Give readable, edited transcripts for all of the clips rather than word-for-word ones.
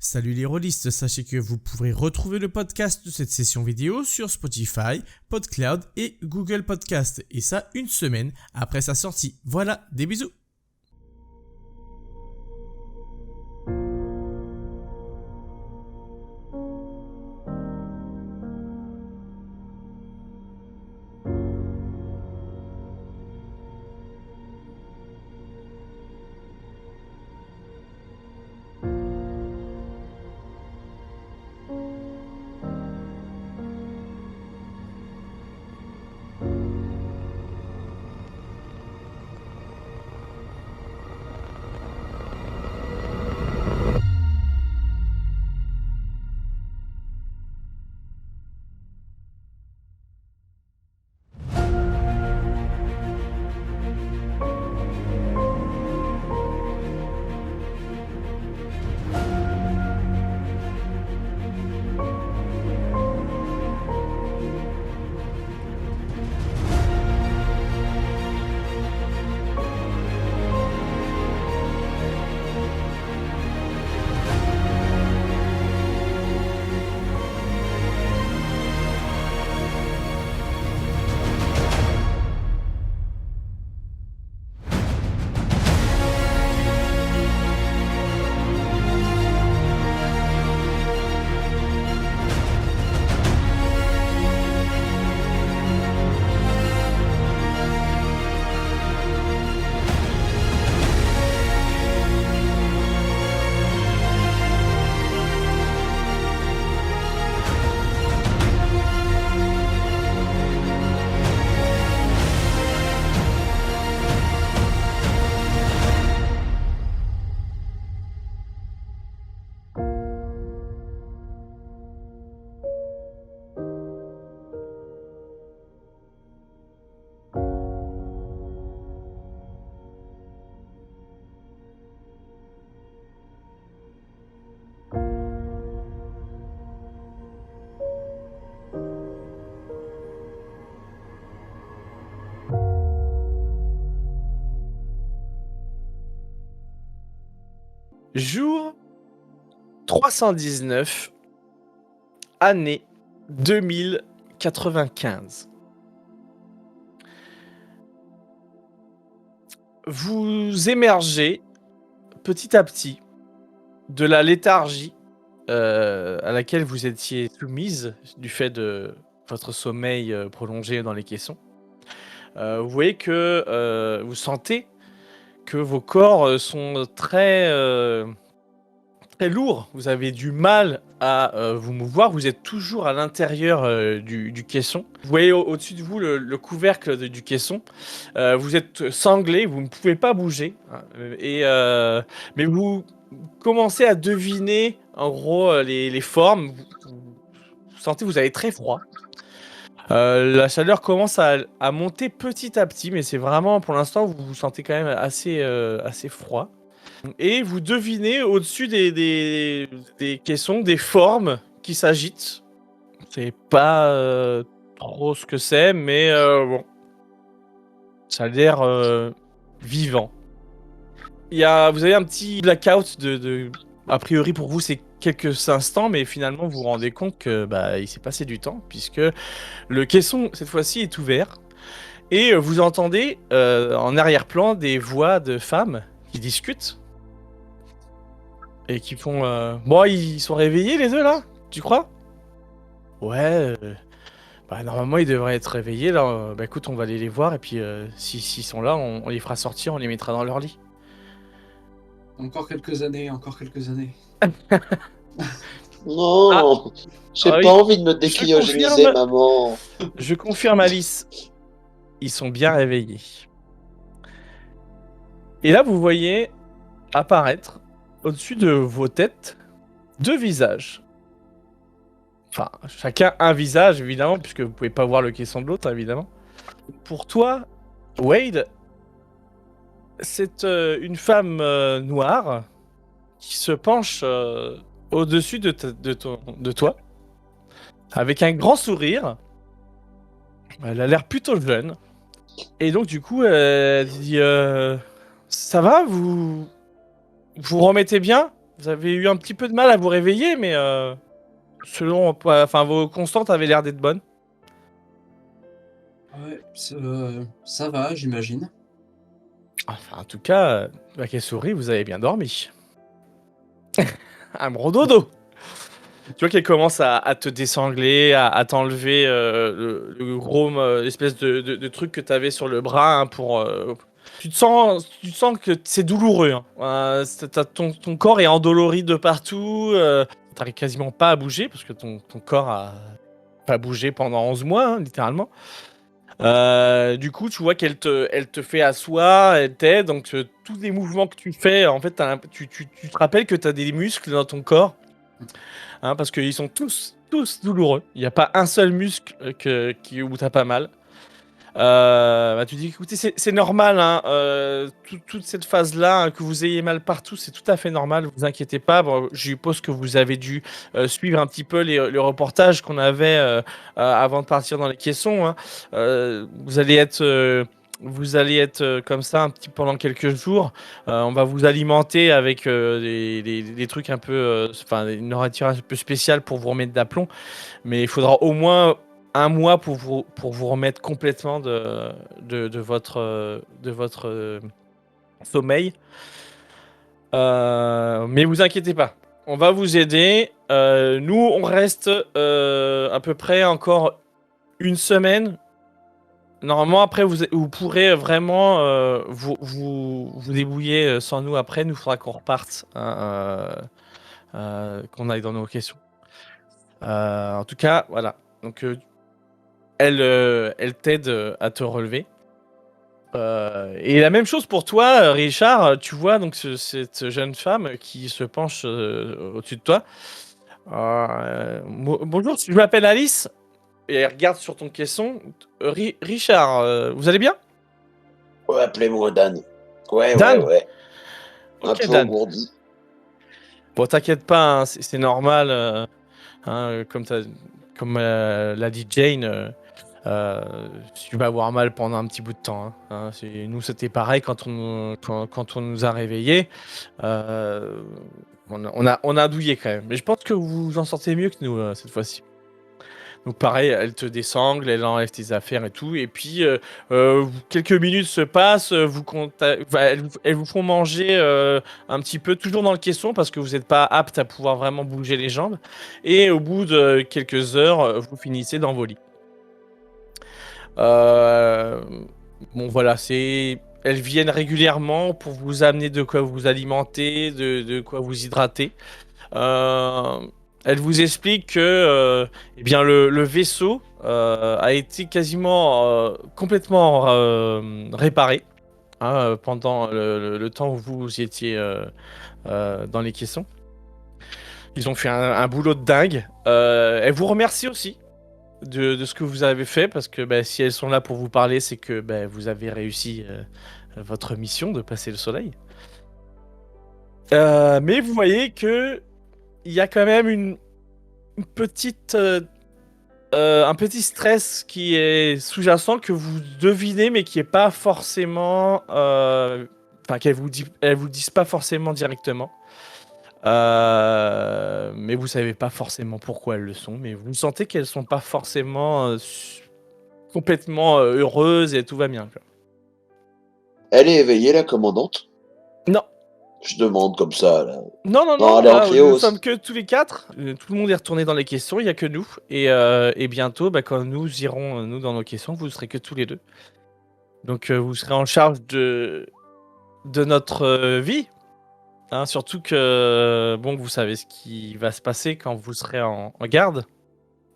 Salut les rôlistes, sachez que vous pourrez retrouver le podcast de cette session vidéo sur Spotify, PodCloud et Google Podcast. Et ça, une semaine après sa sortie. Voilà, des bisous. Jour 319, année 2095. Vous émergez petit à petit de la léthargie à laquelle vous étiez soumise du fait de votre sommeil prolongé dans les caissons. Vous voyez que vous sentez que vos corps sont très lourds. Vous avez du mal à vous mouvoir. Vous êtes toujours à l'intérieur du caisson. Vous voyez au-dessus de vous le couvercle du caisson. Vous êtes sanglé, vous ne pouvez pas bouger. Mais vous commencez à deviner en gros les formes. Vous sentez que vous avez très froid. La chaleur commence à monter petit à petit, mais c'est vraiment, pour l'instant, vous vous sentez quand même assez froid. Et vous devinez au-dessus des caissons des formes qui s'agitent. C'est pas trop ce que c'est, mais bon, ça a l'air vivant. Vous avez un petit blackout a priori pour vous, c'est quelques instants, mais finalement vous vous rendez compte que il s'est passé du temps, puisque le caisson, cette fois-ci, est ouvert. Et vous entendez en arrière-plan des voix de femmes qui discutent. Et qui font... Bon, ils sont réveillés les deux là, tu crois? Ouais, normalement ils devraient être réveillés là. Écoute, on va aller les voir et puis s'ils sont là, on les fera sortir, on les mettra dans leur lit. Encore quelques années, encore quelques années. Non, j'ai pas envie de me décryogéniser, maman. Je confirme, Alice. Ils sont bien réveillés. Et là, vous voyez apparaître au-dessus de vos têtes 2 visages. Enfin, chacun un visage, évidemment, puisque vous pouvez pas voir le caisson de l'autre, évidemment. Pour toi, Wade, c'est une femme noire qui se penche au-dessus de toi, avec un grand sourire. Elle a l'air plutôt jeune. Et donc, du coup, elle dit ça va, vous remettez bien? Vous avez eu un petit peu de mal à vous réveiller, mais selon, vos constantes avaient l'air d'être bonnes. Ouais, ça va, j'imagine. Enfin, en tout cas, Bakasuri, vous avez bien dormi. Un gros dodo. Tu vois qu'elle commence à te désangler, à t'enlever le gros espèce de truc que tu avais sur le bras hein, pour. Tu te sens que c'est douloureux. Hein. Ton corps est endolori de partout. T'arrives quasiment pas à bouger parce que ton corps a pas bougé pendant 11 mois, hein, littéralement. Du coup, tu vois elle te fait asseoir, elle t'aide. Donc, tous les mouvements que tu fais, en fait, tu te rappelles que tu as des muscles dans ton corps. Hein, parce qu'ils sont tous douloureux. Il n'y a pas un seul muscle où t'as pas mal. Tu dis, écoutez, c'est normal, hein, toute cette phase-là, hein, que vous ayez mal partout, c'est tout à fait normal, vous inquiétez pas. Bon, je suppose que vous avez dû suivre un petit peu les reportages qu'on avait avant de partir dans les caissons. Hein. Vous allez être... comme ça un petit pendant quelques jours. On va vous alimenter avec des trucs un peu, une nourriture un peu spéciale pour vous remettre d'aplomb. Mais il faudra au moins un mois pour vous remettre complètement de votre sommeil. Mais vous inquiétez pas, on va vous aider. Nous, on reste à peu près encore une semaine. Normalement, après, vous pourrez vraiment vous débrouiller sans nous. Après, nous faudra qu'on reparte, hein, qu'on aille dans nos questions. En tout cas, voilà. Donc, elle t'aide à te relever. Et la même chose pour toi, Richard. Tu vois donc cette jeune femme qui se penche au-dessus de toi. Bonjour, je m'appelle Alice. Et elle regarde sur ton caisson. Richard, vous allez bien? Ouais, appelez-moi Dan. Ouais, Dan? Un Ok, peu Dan. engourdi. Bon, t'inquiète pas, hein, c'est normal. Hein, comme l'a dit Jane. Tu vas avoir mal pendant un petit bout de temps. Hein. Nous, c'était pareil quand on nous a réveillés. On a douillé quand même. Mais je pense que vous vous en sortez mieux que nous cette fois-ci. Donc pareil, elle te désangle, elle enlève tes affaires et tout. Et puis, quelques minutes se passent, elles vous font manger un petit peu, toujours dans le caisson, parce que vous n'êtes pas apte à pouvoir vraiment bouger les jambes. Et au bout de quelques heures, vous finissez dans vos lits. Bon voilà, elles viennent régulièrement pour vous amener de quoi vous alimenter, de quoi vous hydrater. Elle vous explique que eh bien le vaisseau a été quasiment complètement réparé hein, pendant le temps où vous étiez dans les caissons. Ils ont fait un boulot de dingue. Elle vous remercie aussi de ce que vous avez fait, parce que si elles sont là pour vous parler, c'est que vous avez réussi votre mission de passer le soleil. Mais vous voyez que il y a quand même une petite, un petit stress qui est sous-jacent que vous devinez, mais qui est pas forcément, qu'elle elles vous disent pas forcément directement. Mais vous savez pas forcément pourquoi elles le sont, mais vous sentez qu'elles sont pas forcément complètement heureuses et tout va bien. Quoi. Elle est éveillée, la commandante? Non. Je demande comme ça, là. Non, elle est en nous cléos. sommes que tous les quatre. Tout le monde est retourné dans les caissons, il n'y a que nous. Et bientôt, quand nous irons, nous, dans nos caissons, vous ne serez que tous les deux. Donc, vous serez en charge de notre vie. Hein, surtout que, vous savez ce qui va se passer quand vous serez en garde.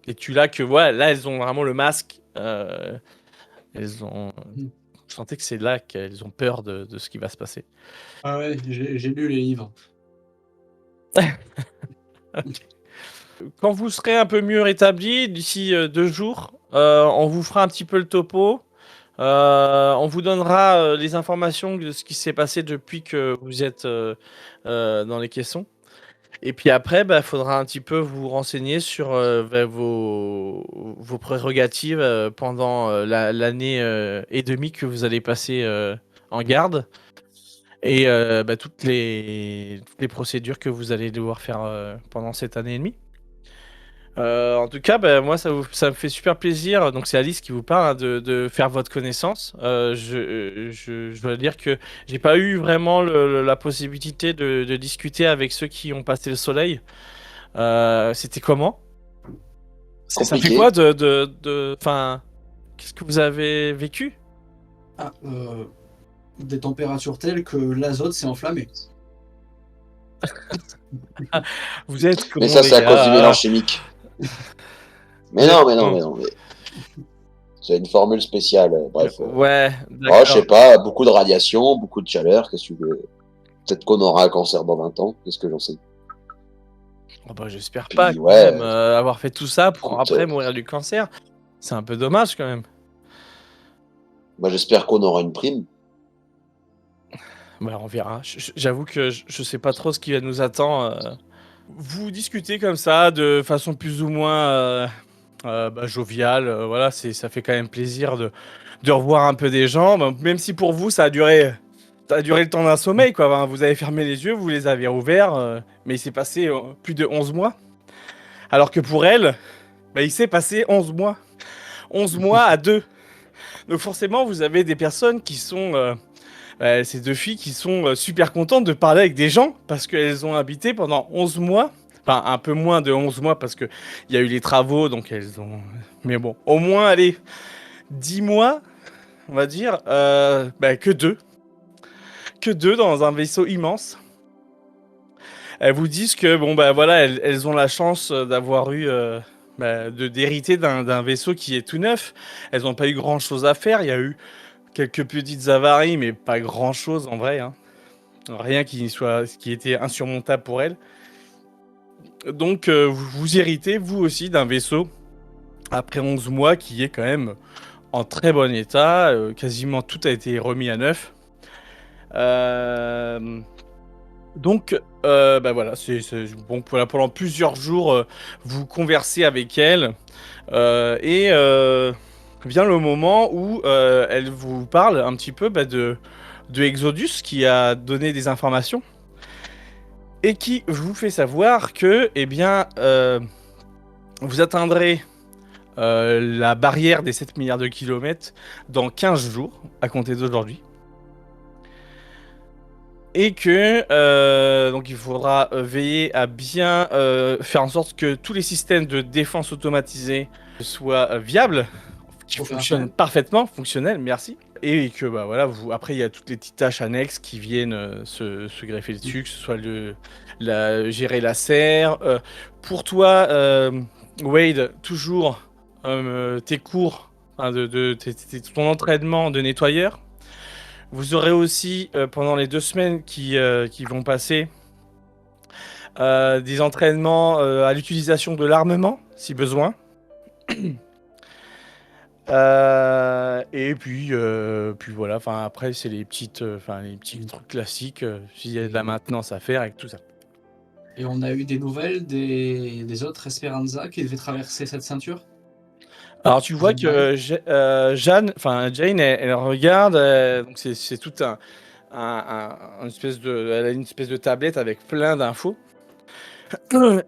Et tu là que, là, elles ont vraiment le masque. Elles ont... Vous sentez que c'est là qu'elles ont peur de ce qui va se passer. Ah ouais, j'ai lu les livres. Okay. Quand vous serez un peu mieux rétabli, d'ici 2 jours, on vous fera un petit peu le topo. On vous donnera les informations de ce qui s'est passé depuis que vous êtes dans les caissons. Et puis après, faudra un petit peu vous renseigner sur vos prérogatives pendant l'année et demie que vous allez passer en garde. et toutes les procédures que vous allez devoir faire pendant cette année et demie. En tout cas, moi, ça me fait super plaisir. Donc, c'est Alice qui vous parle, hein, de faire votre connaissance. Je dois dire que j'ai pas eu vraiment la possibilité de discuter avec ceux qui ont passé le soleil. C'était comment? Ça fait Compliqué. quoi enfin, qu'est-ce que vous avez vécu? Ah, des températures telles que l'azote s'est enflammé. Vous êtes Mais comment, ça, les c'est à cause du gars? mélange chimique. Mais Vous êtes non, mais non, comment? mais non. Mais... C'est une formule spéciale. Bref. Ouais, Oh, je sais d'accord. pas, beaucoup de radiation, beaucoup de chaleur. Qu'est-ce que tu veux? Peut-être qu'on aura un cancer dans 20 ans. Qu'est-ce que j'en sais? Oh, j'espère pas Puis, quand même ouais, avoir fait tout ça pour écoute, après mourir du cancer. C'est un peu dommage quand même. moi, j'espère qu'on aura une prime. On verra. J'avoue que je sais pas trop ce qui nous attend. Vous discutez comme ça, de façon plus ou moins joviale. Voilà, ça fait quand même plaisir de revoir un peu des gens. Même si pour vous, ça a duré le temps d'un sommeil, quoi. Enfin, vous avez fermé les yeux, vous les avez ouverts, mais il s'est passé plus de 11 mois. Alors que pour elle, il s'est passé 11 mois. 11 mois à deux. Donc forcément, vous avez des personnes qui sont... ces deux filles qui sont super contentes de parler avec des gens parce qu'elles ont habité pendant 11 mois. Enfin, un peu moins de 11 mois parce qu'il y a eu les travaux, donc elles ont... Mais bon, au moins, allez, 10 mois, on va dire, que deux. Que deux dans un vaisseau immense. Elles vous disent que, voilà, elles ont la chance d'avoir eu... d'hériter d'un vaisseau qui est tout neuf. Elles n'ont pas eu grand chose à faire. Il y a eu quelques petites avaries, mais pas grand chose en vrai, hein. Rien qui était insurmontable pour elles. Donc vous héritez vous aussi d'un vaisseau après 11 mois qui est quand même en très bon état. Quasiment tout a été remis à neuf. Donc voilà, c'est bon, pendant plusieurs jours vous conversez avec elle et vient le moment où elle vous parle un petit peu de Exodus qui a donné des informations et qui vous fait savoir que vous atteindrez la barrière des 7 milliards de kilomètres dans 15 jours à compter d'aujourd'hui. Et que donc il faudra veiller à bien faire en sorte que tous les systèmes de défense automatisés soient viables, qui fonctionnent parfaitement, fonctionnels, merci. Et que voilà, après il y a toutes les petites tâches annexes qui viennent se greffer dessus, que ce soit gérer la serre. Pour toi, Wade, toujours tes cours, hein, ton entraînement de nettoyeur. Vous aurez aussi, pendant les 2 semaines qui vont passer, des entraînements à l'utilisation de l'armement, si besoin. Et puis voilà, après, c'est les petits trucs classiques, s'il y a de la maintenance à faire avec tout ça. Et on a eu des nouvelles des autres Esperanza qui devaient traverser cette ceinture? Alors tu vois que Jane, elle regarde, donc c'est tout une espèce elle a une espèce de tablette avec plein d'infos.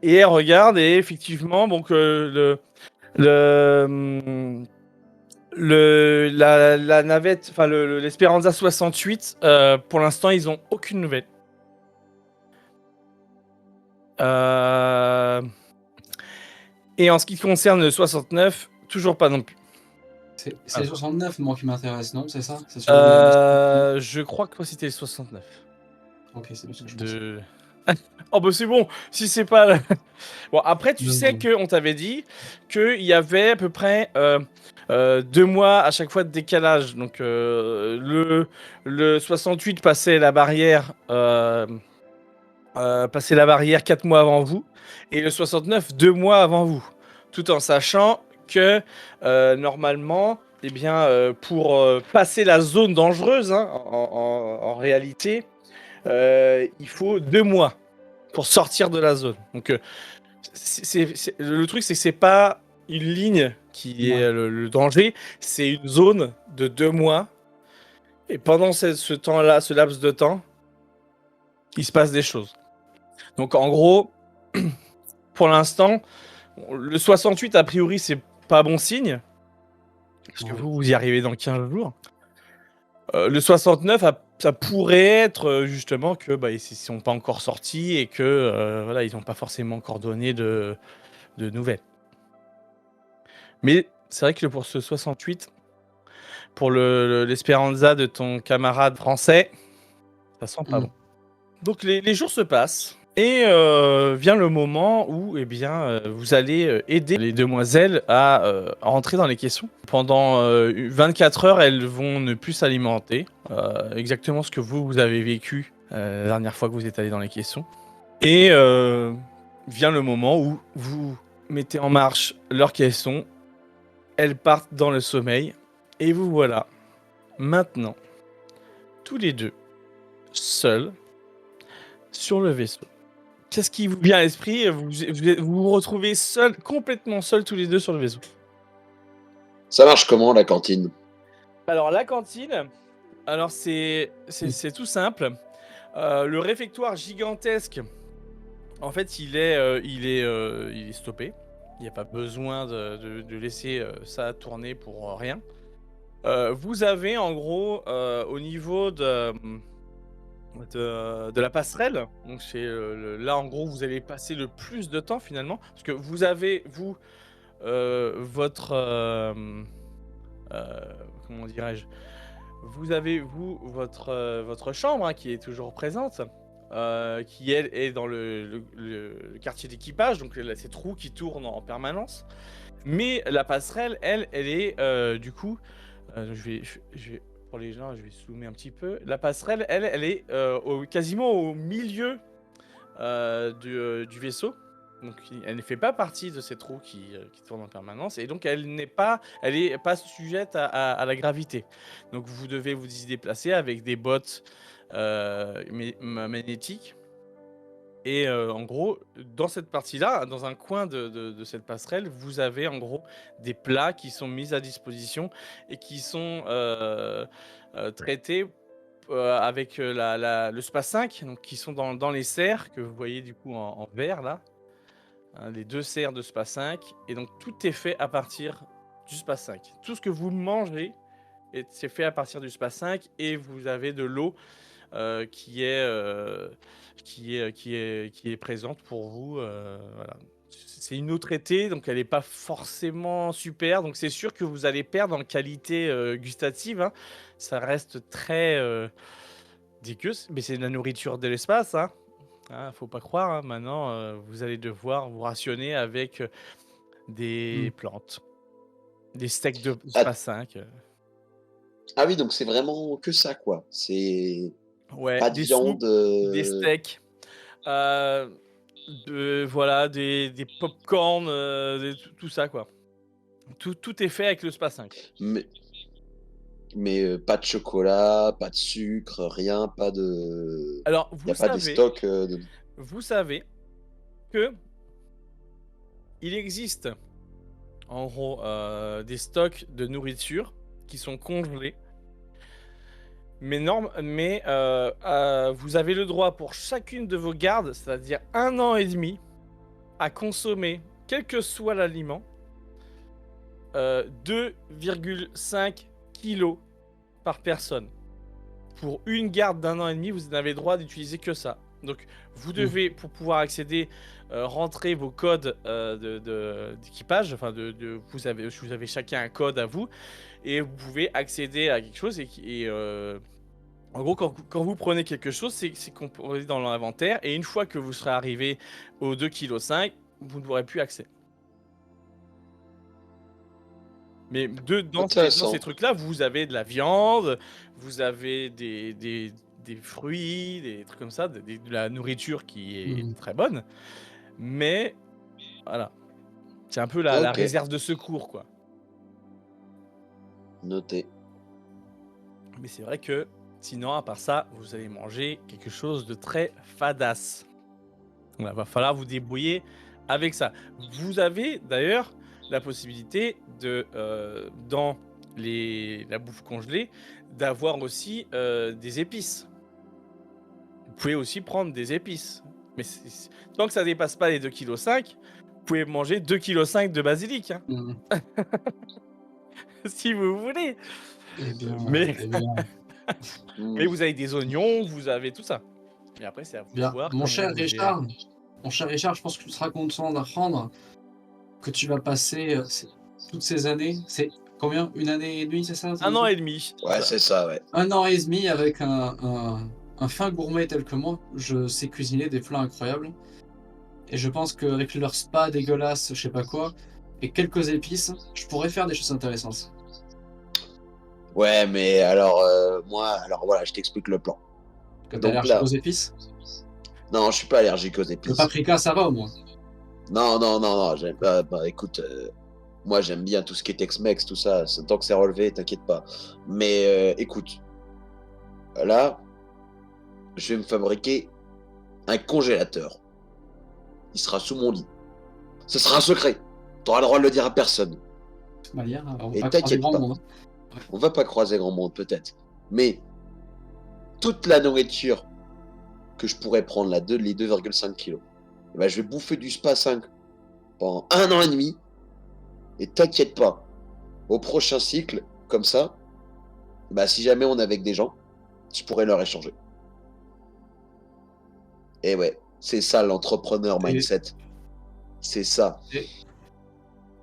Et elle regarde et effectivement, donc la navette, l'Esperanza 68, pour l'instant ils ont aucune nouvelle. Et en ce qui concerne le 69, toujours pas non plus. C'est le 69, moi, qui m'intéresse, non? C'est ça? Je crois que c'était le 69. Ok, c'est bien ce que je pensais. Oh c'est bon, si c'est pas... Bon, après, tu sais qu'on t'avait dit qu'il y avait à peu près 2 mois à chaque fois de décalage. Donc, le 68 passait la barrière 4 mois avant vous, et le 69 2 mois avant vous. Tout en sachant que, normalement, pour passer la zone dangereuse, hein, en réalité, il faut 2 mois pour sortir de la zone. Donc, le truc, c'est que c'est pas une ligne qui est le danger, c'est une zone de 2 mois. Et pendant ce temps-là, ce laps de temps, il se passe des choses. Donc en gros, pour l'instant, le 68 a priori c'est pas bon signe, parce que Ouais. vous y arrivez dans 15 jours. Le 69, ça pourrait être justement que ils sont pas encore sortis et que voilà, ils n'ont pas forcément encore donné de nouvelles. Mais c'est vrai que pour ce 68, pour l'Esperanza de ton camarade français, ça sent pas Mm. bon. Donc les jours se passent et vient le moment où vous allez aider les demoiselles à rentrer dans les caissons. Pendant 24 heures, elles vont ne plus s'alimenter. Exactement ce que vous avez vécu la dernière fois que vous êtes allé dans les caissons. Et vient le moment où vous mettez en marche leurs caissons. Elles partent dans le sommeil. Et vous voilà maintenant tous les deux seuls sur le vaisseau. Qu'est-ce qui vous vient à l'esprit? Vous retrouvez seuls, complètement seuls tous les deux sur le vaisseau. Ça marche comment, la cantine? Alors la cantine, alors c'est tout simple. Le réfectoire gigantesque, en fait, il est stoppé. Il n'y a pas besoin de laisser ça tourner pour rien. Vous avez en gros au niveau de la passerelle. Donc c'est là en gros vous allez passer le plus de temps finalement parce que vous avez votre comment dirais-je, vous avez votre chambre hein, qui est toujours présente, qui elle est dans le quartier d'équipage, donc là, ces trous qui tournent en permanence. Mais la passerelle, elle est du coup, je vais pour les gens, je vais zoomer un petit peu. La passerelle, elle est quasiment au milieu du vaisseau. Donc, elle ne fait pas partie de ces trous qui tournent en permanence. Et donc, elle est pas sujette à la gravité. Donc, vous devez vous y déplacer avec des bottes magnétiques. Et en gros, dans cette partie-là, dans un coin de cette passerelle, vous avez en gros des plats qui sont mis à disposition et qui sont traités avec le SPA 5, donc qui sont dans les serres que vous voyez du coup en vert là, hein, les deux serres de SPA 5. Et donc tout est fait à partir du SPA 5. Tout ce que vous mangez, c'est fait à partir du SPA 5 et vous avez de l'eau qui est présente pour vous. Voilà. C'est une eau traitée, donc elle n'est pas forcément super. Donc c'est sûr que vous allez perdre en qualité gustative. Hein. Ça reste très dégueu, mais c'est de la nourriture de l'espace. Hein. Hein, faut pas croire. Hein. Maintenant, vous allez devoir vous rationner avec des plantes, des steaks de Ah, SPA 5. ah oui, donc c'est vraiment que ça, quoi. C'est Ouais, pas de des viande. soupes, des steaks. Euh, voilà, des pop-corn, tout ça quoi. Tout est fait avec le SPA 5. Mais, pas de chocolat, pas de sucre, rien, pas de. Alors, Il n'y a pas des stocks. vous savez que il existe en gros des stocks de nourriture qui sont congelés. Mais vous avez le droit pour chacune de vos gardes, c'est-à-dire 1 an et demi, à consommer, quel que soit l'aliment, 2,5 kilos par personne. Pour une garde d'1 an et demi, vous n'avez le droit d'utiliser que ça. Donc, vous devez, pour pouvoir accéder, rentrer vos codes d'équipage. Enfin, vous avez chacun un code à vous. Et vous pouvez accéder à quelque chose. En gros, quand vous prenez quelque chose, c'est composé dans l'inventaire. Et une fois que vous serez arrivé aux 2,5 kg, vous n'aurez plus accès. Mais dans ces trucs-là, vous avez de la viande, vous avez des fruits, des trucs comme ça, de la nourriture qui est très bonne. Mais voilà, c'est un peu la réserve de secours, quoi. Noté. Mais c'est vrai que sinon, à part ça, vous allez manger quelque chose de très fadasse. Il va falloir vous débrouiller avec ça. Vous avez d'ailleurs la possibilité de, dans la bouffe congelée, d'avoir aussi des épices. Vous pouvez aussi prendre des épices. Mais tant que ça dépasse pas les 2,5 kg, vous pouvez manger 2,5 kg de basilic, hein, Mhm. si vous voulez. Eh bien, Mais- eh bien, Mais vous avez des oignons, vous avez tout ça. Et après, c'est à vous de bien. voir. Mon comment cher vous gérez. Richard, je pense que tu seras content d'apprendre que tu vas passer toutes ces années. C'est combien? 1 année et demie, c'est ça? 1 an et demi. Ouais, c'est ça, ouais. 1 an et demi avec un fin gourmet tel que moi. Je sais cuisiner des plats incroyables. Et je pense qu'avec leur spa dégueulasse, je sais pas quoi, et quelques épices, je pourrais faire des choses intéressantes. Ouais, mais alors, alors voilà, je t'explique le plan. Que t'es Donc allergique là- aux épices? Non, je suis pas allergique aux Le épices. paprika, ça va au moins. Non, j'aime pas. Bah écoute, moi j'aime bien tout ce qui est Tex-Mex, tout ça. Tant que c'est relevé, t'inquiète pas. Mais écoute, là, je vais me fabriquer un congélateur. Il sera sous mon lit. Ce sera un secret. T'auras le droit de le dire à personne. De toute manière, on Et va pas croiser t'inquiète grand pas. monde. On va pas croiser grand monde peut-être. Mais toute la nourriture que je pourrais prendre, les 2,5 kilos, eh ben, je vais bouffer du Spa 5 pendant 1 an et demi. Et t'inquiète pas, au prochain cycle, comme ça, bah, si jamais on est avec des gens, je pourrais leur échanger. Et ouais, c'est ça l'entrepreneur Et- mindset. C'est ça. Et-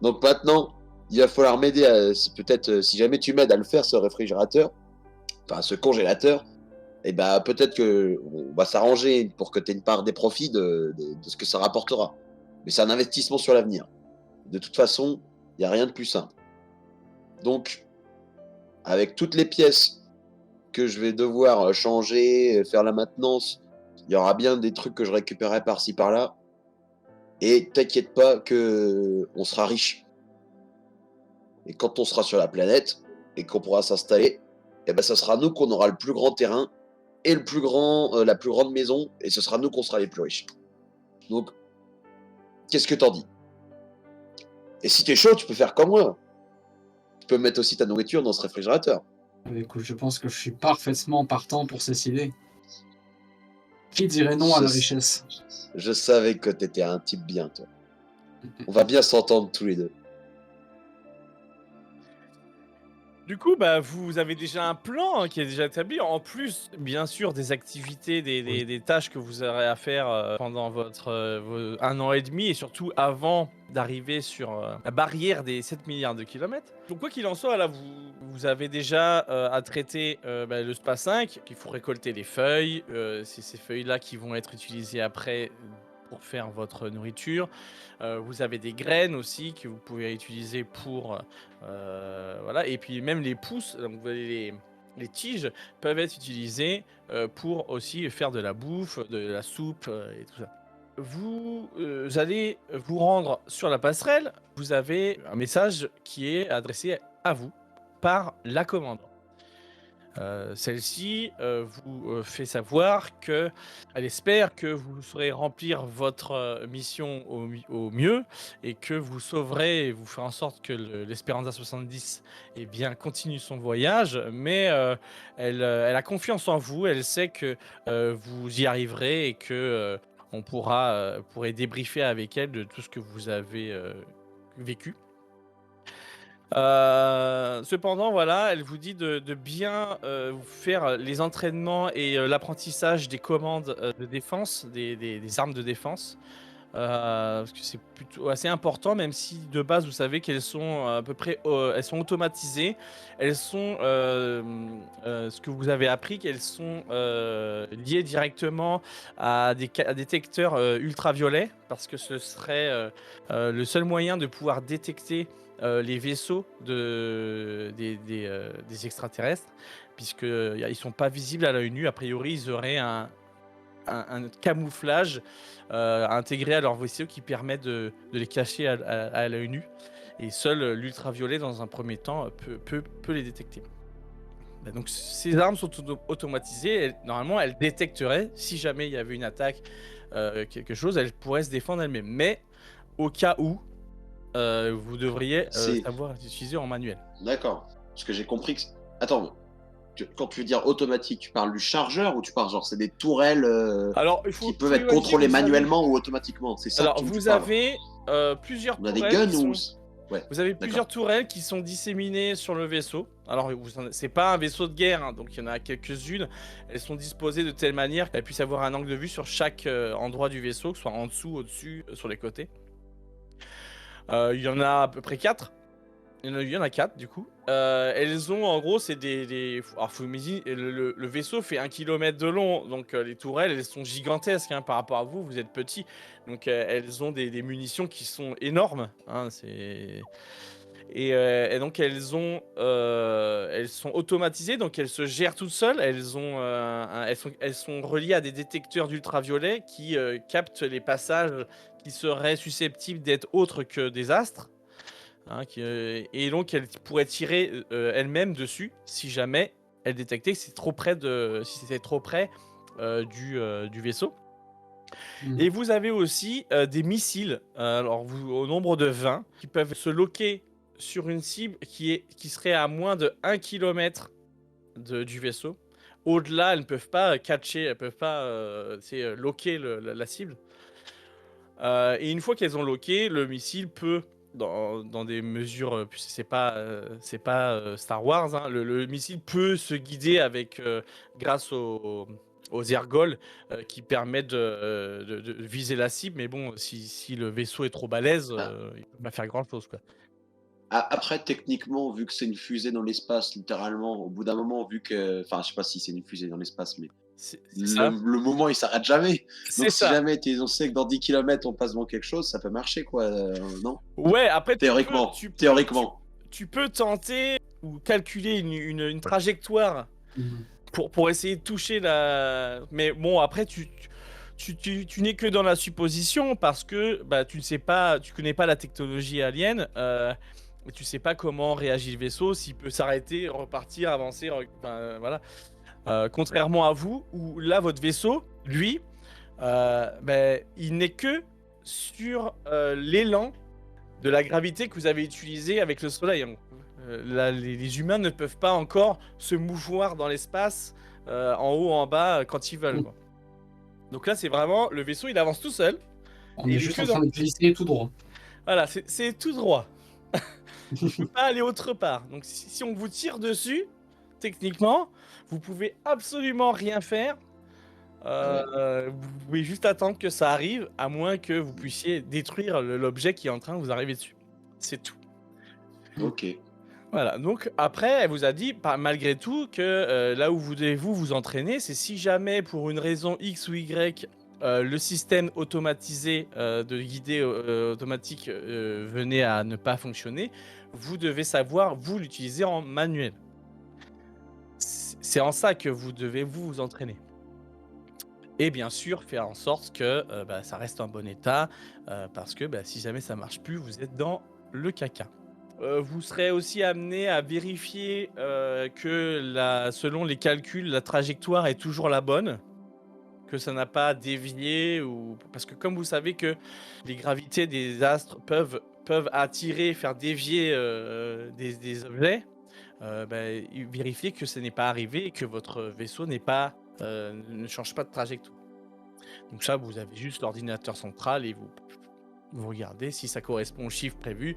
Donc maintenant, il va falloir m'aider à, si jamais tu m'aides à le faire, ce réfrigérateur, enfin ce congélateur, et ben peut-être que on va s'arranger pour que tu aies une part des profits de ce que ça rapportera. Mais c'est un investissement sur l'avenir. De toute façon, il n'y a rien de plus simple. Donc, avec toutes les pièces que je vais devoir changer, faire la maintenance, il y aura bien des trucs que je récupérerai par-ci par-là. Et t'inquiète pas que on sera riche. Et quand on sera sur la planète et qu'on pourra s'installer, eh ben ça sera nous qu'on aura le plus grand terrain et la plus grande maison, et ce sera nous qu'on sera les plus riches. Donc, qu'est-ce que t'en dis? Et si t'es chaud, tu peux faire comme moi. Tu peux mettre aussi ta nourriture dans ce réfrigérateur. Écoute, je pense que je suis parfaitement partant pour cette idée. Qui dirait non à la richesse? Je savais que t'étais un type bien, toi. On va bien s'entendre tous les deux. Du coup, bah, vous avez déjà un plan, hein, qui est déjà établi. En plus, bien sûr, des activités, des tâches que vous aurez à faire pendant votre 1 an et demi, et surtout avant d'arriver sur la barrière des 7 milliards de kilomètres. Donc quoi qu'il en soit, là, vous avez déjà à traiter le SPA 5, qu'il faut récolter les feuilles. C'est ces feuilles-là qui vont être utilisées après pour faire votre nourriture. Vous avez des graines aussi que vous pouvez utiliser pour voilà, et puis même les pousses, donc les tiges peuvent être utilisées pour aussi faire de la bouffe, de la soupe et tout ça. Vous allez vous rendre sur la passerelle. Vous avez un message qui est adressé à vous par la commandante. Celle-ci vous fait savoir qu'elle espère que vous saurez remplir votre mission au mieux et que vous sauverez et vous ferez en sorte que l'Espéranza 70 continue son voyage, mais elle a confiance en vous, elle sait que vous y arriverez et que on pourrait débriefer avec elle de tout ce que vous avez vécu. Cependant, voilà, elle vous dit de bien faire les entraînements et l'apprentissage des commandes de défense, des armes de défense. Parce que c'est plutôt assez important, même si de base vous savez qu'elles sont à peu près elles sont automatisées. Elles sont ce que vous avez appris, qu'elles sont liées directement à des détecteurs ultraviolets, parce que ce serait le seul moyen de pouvoir détecter les vaisseaux des extraterrestres, puisqu'ils ne sont pas visibles à l'œil nu. A priori, ils auraient un camouflage intégré à leur vaisseau qui permet de les cacher à l'œil nu. Et seul l'ultraviolet, dans un premier temps, peut les détecter. Donc ces armes sont automatisées. Normalement, elles détecteraient, si jamais il y avait une attaque, quelque chose, elles pourraient se défendre elles-mêmes. Mais au cas où, vous devriez savoir les utiliser en manuel. D'accord. Parce que j'ai compris que... Attends, quand tu veux dire automatique, tu parles du chargeur ou tu parles genre c'est des tourelles Alors, il faut qui peuvent être imaginer contrôlées que vous avez- manuellement ou automatiquement? C'est ça Alors, dont tu vous parles. avez plusieurs On a des tourelles guns qui ou... sont... Ouais, Vous avez d'accord. plusieurs tourelles qui sont disséminées sur le vaisseau. Alors, c'est pas un vaisseau de guerre, hein, donc il y en a quelques-unes. Elles sont disposées de telle manière qu'elles puissent avoir un angle de vue sur chaque endroit du vaisseau, que ce soit en dessous, au-dessus, sur les côtés. Il y en a à peu près 4. Il y en a 4 du coup. Elles ont en gros, c'est des... Alors, faut imaginer, le vaisseau fait 1 km de long, donc les tourelles elles sont gigantesques hein, par rapport à vous, vous êtes petits. Donc elles ont des munitions qui sont énormes. Hein, et donc elles sont automatisées, donc elles se gèrent toutes seules. Elles sont reliées à des détecteurs d'ultraviolets qui captent les passages qui seraient susceptibles d'être autres que des astres. Hein, et donc elle pourrait tirer elle-même dessus si jamais elle détectait que c'est trop près si c'était trop près du vaisseau. Et vous avez aussi des missiles, alors au nombre de 20, qui peuvent se loquer sur une cible qui serait à moins de 1 km du vaisseau. Au-delà, elles ne peuvent pas catcher, elles ne peuvent pas loquer la cible. Et une fois qu'elles ont loqué, le missile peut, dans des mesures, c'est pas Star Wars, hein, le missile peut se guider grâce aux ergols qui permettent de viser la cible, mais bon, si le vaisseau est trop balèze, il peut pas faire grand chose, quoi. Après, techniquement, vu que c'est une fusée dans l'espace, littéralement, au bout d'un moment, vu que... Enfin, je sais pas si c'est une fusée dans l'espace, mais C'est ça. le moment, il s'arrête jamais. C'est Donc, si ça. jamais on sait que dans 10 km, on passe devant quelque chose, ça peut marcher, quoi, non? Ouais, après, Théoriquement. tu peux tenter ou calculer une trajectoire pour essayer de toucher la... Mais bon, après, tu n'es que dans la supposition parce que bah, tu connais pas la technologie alien. Tu sais pas comment réagit le vaisseau, s'il peut s'arrêter, repartir, avancer, voilà. Contrairement à vous, où là, votre vaisseau, lui, il n'est que sur l'élan de la gravité que vous avez utilisé avec le soleil. Hein. Là, les humains ne peuvent pas encore se mouvoir dans l'espace, en haut, en bas, quand ils veulent. Quoi. Donc là, c'est vraiment, le vaisseau, il avance tout seul. On est juste en train de glisser tout droit. Voilà, c'est tout droit. Il ne peut pas aller autre part. Donc si on vous tire dessus, techniquement, vous pouvez absolument rien faire. Vous pouvez juste attendre que ça arrive, à moins que vous puissiez détruire l'objet qui est en train de vous arriver dessus. C'est tout. Ok. Voilà, donc après, elle vous a dit, malgré tout, que là où vous devez vous entraîner, c'est si jamais, pour une raison X ou Y, le système automatisé de guidée automatique venait à ne pas fonctionner, vous devez savoir, vous, l'utiliser en manuel. C'est en ça que vous devez vous entraîner. Et bien sûr, faire en sorte que ça reste en bon état, parce que si jamais ça marche plus, vous êtes dans le caca. Vous serez aussi amené à vérifier que selon les calculs, la trajectoire est toujours la bonne, que ça n'a pas dévié, parce que comme vous savez que les gravités des astres peuvent attirer, faire dévier des objets, vérifiez que ce n'est pas arrivé et que votre vaisseau ne change pas de trajectoire. Donc ça, vous avez juste l'ordinateur central et vous regardez si ça correspond au chiffre prévu.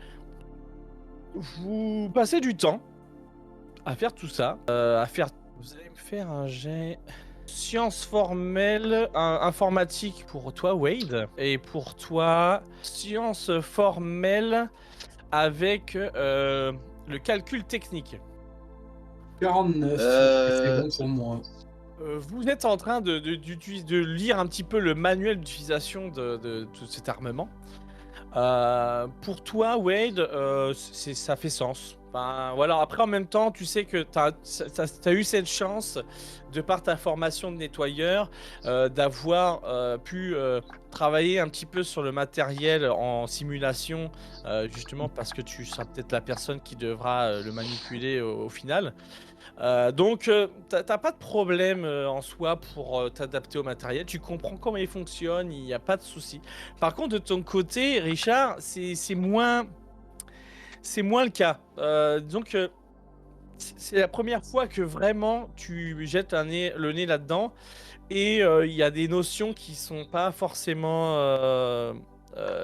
Vous passez du temps à faire tout ça, vous allez me faire un jet sciences formelles, informatique pour toi, Wade, et pour toi, sciences formelles avec le calcul technique. 49, c'est bon pour moi. Vous êtes en train de lire un petit peu le manuel d'utilisation de tout cet armement. Pour toi, Wade, ça fait sens. Enfin, voilà. Après, en même temps, tu sais que tu as eu cette chance, de par ta formation de nettoyeur, d'avoir pu travailler un petit peu sur le matériel en simulation, justement parce que tu seras peut-être la personne qui devra le manipuler au final. Donc, t'as pas de problème en soi pour t'adapter au matériel. Tu comprends comment il fonctionne, il n'y a pas de souci. Par contre, de ton côté, Richard, c'est moins le cas. Disons que c'est la première fois que vraiment tu jettes le nez là-dedans et il y a des notions qui sont pas forcément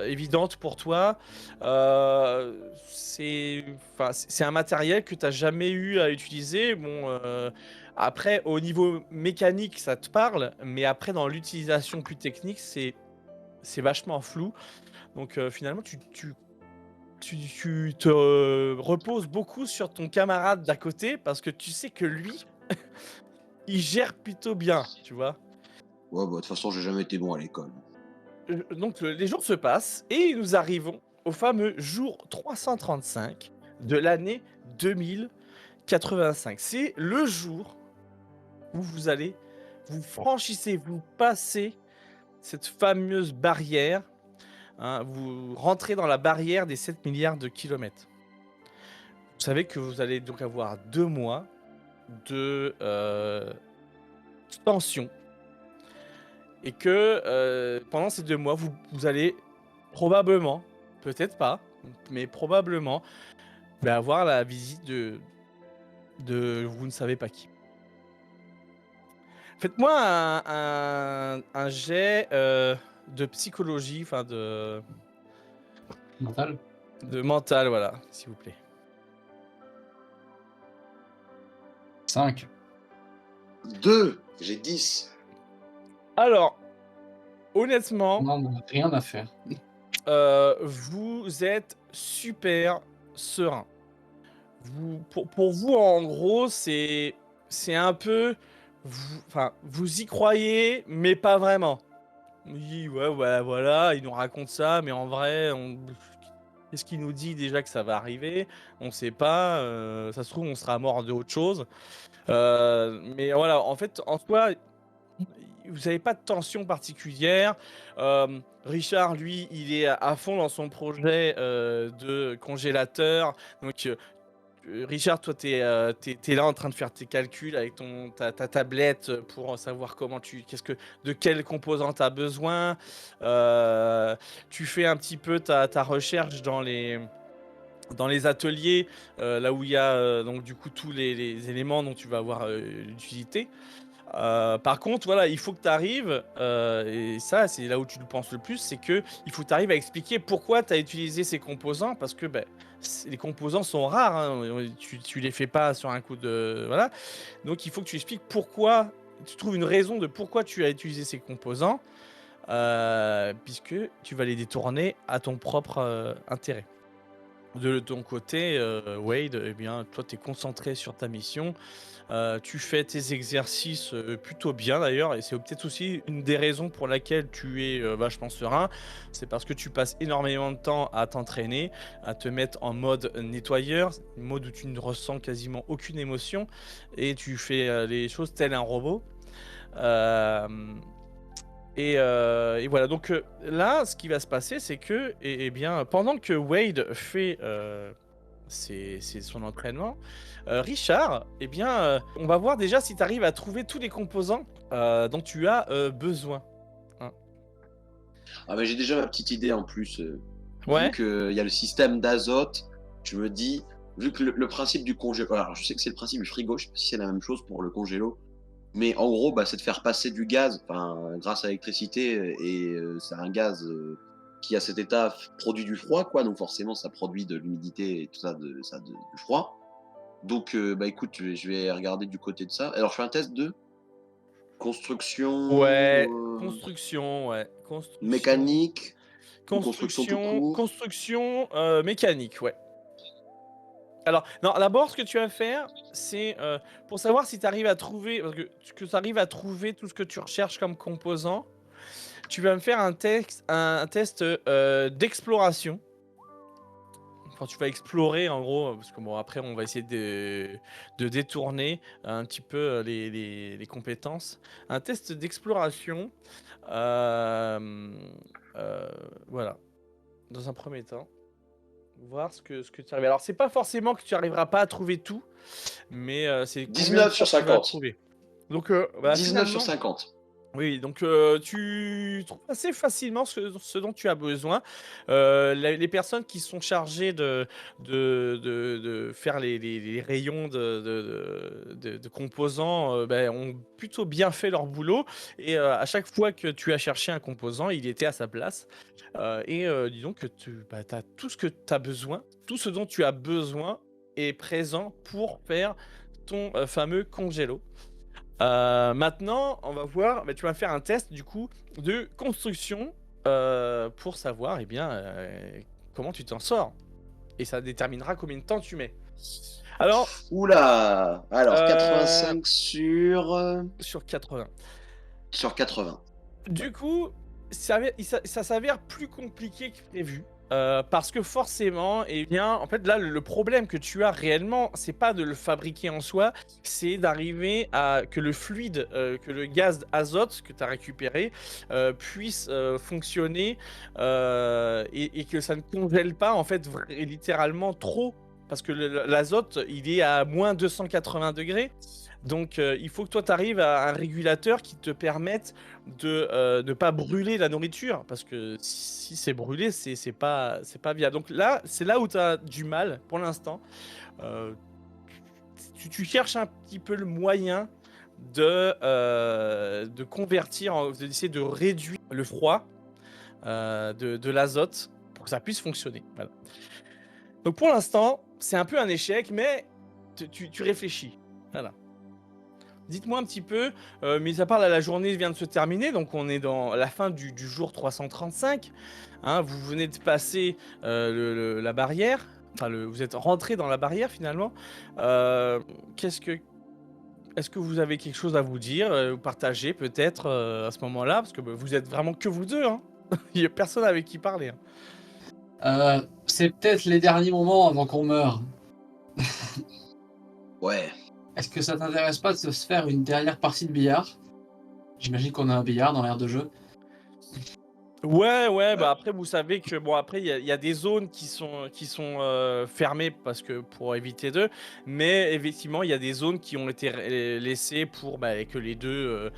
évidentes pour toi. C'est un matériel que tu n'as jamais eu à utiliser. Bon, après, au niveau mécanique, ça te parle, mais après, dans l'utilisation plus technique, c'est vachement flou. Donc finalement, tu te reposes beaucoup sur ton camarade d'à côté parce que tu sais que lui, il gère plutôt bien, tu vois. Ouais, bah, de toute façon, j'ai jamais été bon à l'école. Donc les jours se passent et nous arrivons au fameux jour 335 de l'année 2085. C'est le jour où vous franchissez, vous passez cette fameuse barrière, hein, vous rentrez dans la barrière des 7 milliards de kilomètres. Vous savez que vous allez donc avoir 2 mois de tension et que pendant ces 2 mois, vous allez probablement, peut-être pas, mais probablement, avoir la visite de vous ne savez pas qui. Faites-moi un jet de psychologie, enfin Mental. de mental, voilà, s'il vous plaît. 5. 2, j'ai 10. Alors, honnêtement, Non, on n'a rien à faire. vous êtes super serein. Pour vous, en gros, c'est un peu... Vous y croyez, mais pas vraiment. Oui, ouais, voilà, il nous raconte ça, mais en vrai, qu'est-ce qu'il nous dit déjà que ça va arriver? On sait pas, ça se trouve, on sera mort de autre chose. Mais voilà, en fait, en soi, vous n'avez pas de tension particulière. Richard, lui, il est à fond dans son projet de congélateur. Donc, Richard, toi, t'es là en train de faire tes calculs avec ta tablette pour savoir de quel composant tu as besoin. Tu fais un petit peu ta recherche dans les ateliers, là où il y a donc du coup tous les éléments dont tu vas avoir l'utilité. Par contre, voilà, il faut que tu arrives, et ça, c'est là où tu le penses le plus, c'est que il faut que tu arrives à expliquer pourquoi tu as utilisé ces composants, parce que les composants sont rares, hein, tu les fais pas sur un coup de... Voilà. Donc, il faut que tu expliques pourquoi, tu trouves une raison de pourquoi tu as utilisé ces composants, puisque tu vas les détourner à ton propre intérêt. De ton côté, Wade, eh bien, toi, tu es concentré sur ta mission. Tu fais tes exercices plutôt bien d'ailleurs, et c'est peut-être aussi une des raisons pour laquelle tu es vachement serein. C'est parce que tu passes énormément de temps à t'entraîner, à te mettre en mode nettoyeur, mode où tu ne ressens quasiment aucune émotion, et tu fais les choses tel un robot. Euh, et voilà, donc là, ce qui va se passer, c'est que, eh bien, pendant que Wade fait son entraînement, Richard, eh bien, on va voir déjà si tu arrives à trouver tous les composants dont tu as besoin. Hein. Ah, mais j'ai déjà ma petite idée en plus. Ouais. Vu qu'il y a le système d'azote, je me dis, vu que le principe du congélo, alors je sais que c'est le principe du frigo, je sais pas si c'est la même chose pour le congélo, mais en gros, c'est de faire passer du gaz, grâce à l'électricité, et c'est un gaz qui à cet état produit du froid, quoi, donc forcément ça produit de l'humidité et tout ça, du froid. Donc, écoute, je vais regarder du côté de ça. Alors, je fais un test de construction. Ouais, construction, ouais. Mécanique. Construction tout court. Construction mécanique, ouais. Alors, non, d'abord, ce que tu vas faire, c'est pour savoir si tu arrives à trouver, parce que tu arrives à trouver tout ce que tu recherches comme composant, tu vas me faire un test d'exploration. Enfin, tu vas explorer en gros, parce que bon, après, on va essayer de détourner un petit peu les compétences. Un test d'exploration. Voilà, dans un premier temps. Voir ce que tu arrives. Alors, c'est pas forcément que tu arriveras pas à trouver tout, mais c'est 19 sur 50. Donc, 19 sur 50. Oui, donc tu trouves assez facilement ce dont tu as besoin. Les personnes qui sont chargées de faire les rayons de composants, ont plutôt bien fait leur boulot et à chaque fois que tu as cherché un composant, il était à sa place. Disons que tu as tout ce que tu as besoin, tout ce dont tu as besoin est présent pour faire ton, fameux congélo. Maintenant, on va voir, tu vas faire un test du coup de construction pour savoir comment tu t'en sors. Et ça déterminera combien de temps tu mets. Alors, Oula! Alors, euh, 85 sur 80. sur 80. Du coup, ça s'avère plus compliqué que prévu. Parce que forcément, en fait, là, le problème que tu as réellement, c'est pas de le fabriquer en soi, c'est d'arriver à que le fluide, que le gaz azote que tu as récupéré puisse fonctionner et que ça ne congèle pas, en fait, littéralement trop. Parce que l'azote, il est à moins 280 degrés. Donc, il faut que toi, tu arrives à un régulateur qui te permette de ne pas brûler la nourriture. Parce que si c'est brûlé, c'est pas viable. Donc là, c'est là où tu as du mal pour l'instant. Euh, tu cherches un petit peu le moyen de convertir, d'essayer de réduire le froid de l'azote pour que ça puisse fonctionner. Voilà. Donc pour l'instant, c'est un peu un échec, mais tu réfléchis. Voilà. Dites-moi un petit peu, mis à part là, la journée vient de se terminer, donc on est dans la fin du jour 335. Hein, vous venez de passer la barrière, enfin vous êtes rentré dans la barrière finalement. Euh, qu'est-ce que, est-ce que vous avez quelque chose à vous dire, ou partager peut-être à ce moment-là, parce que vous êtes vraiment que vous deux, hein. Il n'y a personne avec qui parler, hein. C'est peut-être les derniers moments avant qu'on meure. Ouais. Est-ce que ça t'intéresse pas de se faire une dernière partie de billard? J'imagine qu'on a un billard dans l'aire de jeu. Ouais, après vous savez que bon après il y a des zones qui sont fermées parce que pour éviter d'eux, mais effectivement il y a des zones qui ont été laissées pour que les deux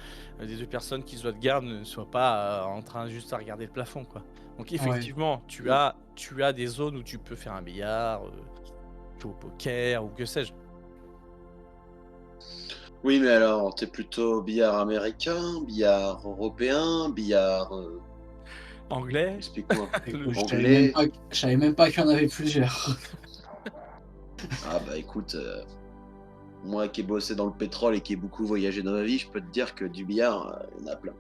personnes qui se doivent de garde ne soient pas en train juste à regarder le plafond quoi. Donc Ouais. effectivement tu as des zones où tu peux faire un billard, jouer au poker ou que sais-je. Oui, mais alors, t'es plutôt billard américain, billard européen, billard. Anglais. Explique-moi. Le- Anglais. Je savais même pas qu'il y en avait plusieurs. Ah bah écoute, moi qui ai bossé dans le pétrole et qui ai beaucoup voyagé dans ma vie, je peux te dire que du billard, il y en a plein.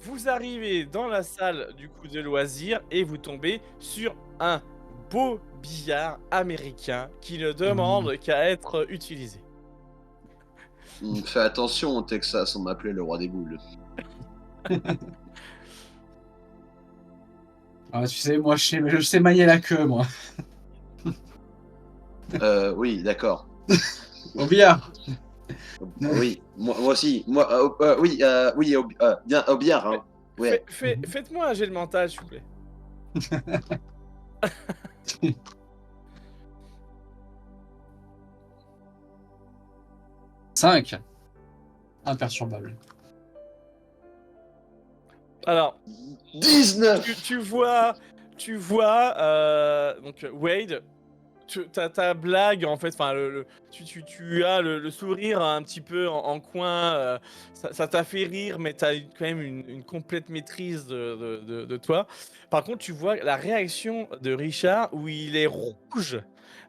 Vous arrivez dans la salle du coup de loisirs et vous tombez sur un beau billard américain qui ne demande qu'à être utilisé. Fais attention au Texas, on m'appelait le roi des boules. Ah, tu sais, moi je sais manier la queue, moi. Oui, d'accord. Au billard. Oui, moi aussi. Oui, bien au billard, hein. Ouais. Faites-moi un jet de mental, s'il vous plaît. 5. Imperturbable. Alors, 19. tu vois, donc Wade, ta blague en fait, enfin tu as le sourire un petit peu en coin, ça t'a fait rire, mais t'as quand même une complète maîtrise de toi. Par contre, tu vois la réaction de Richard où il est rouge,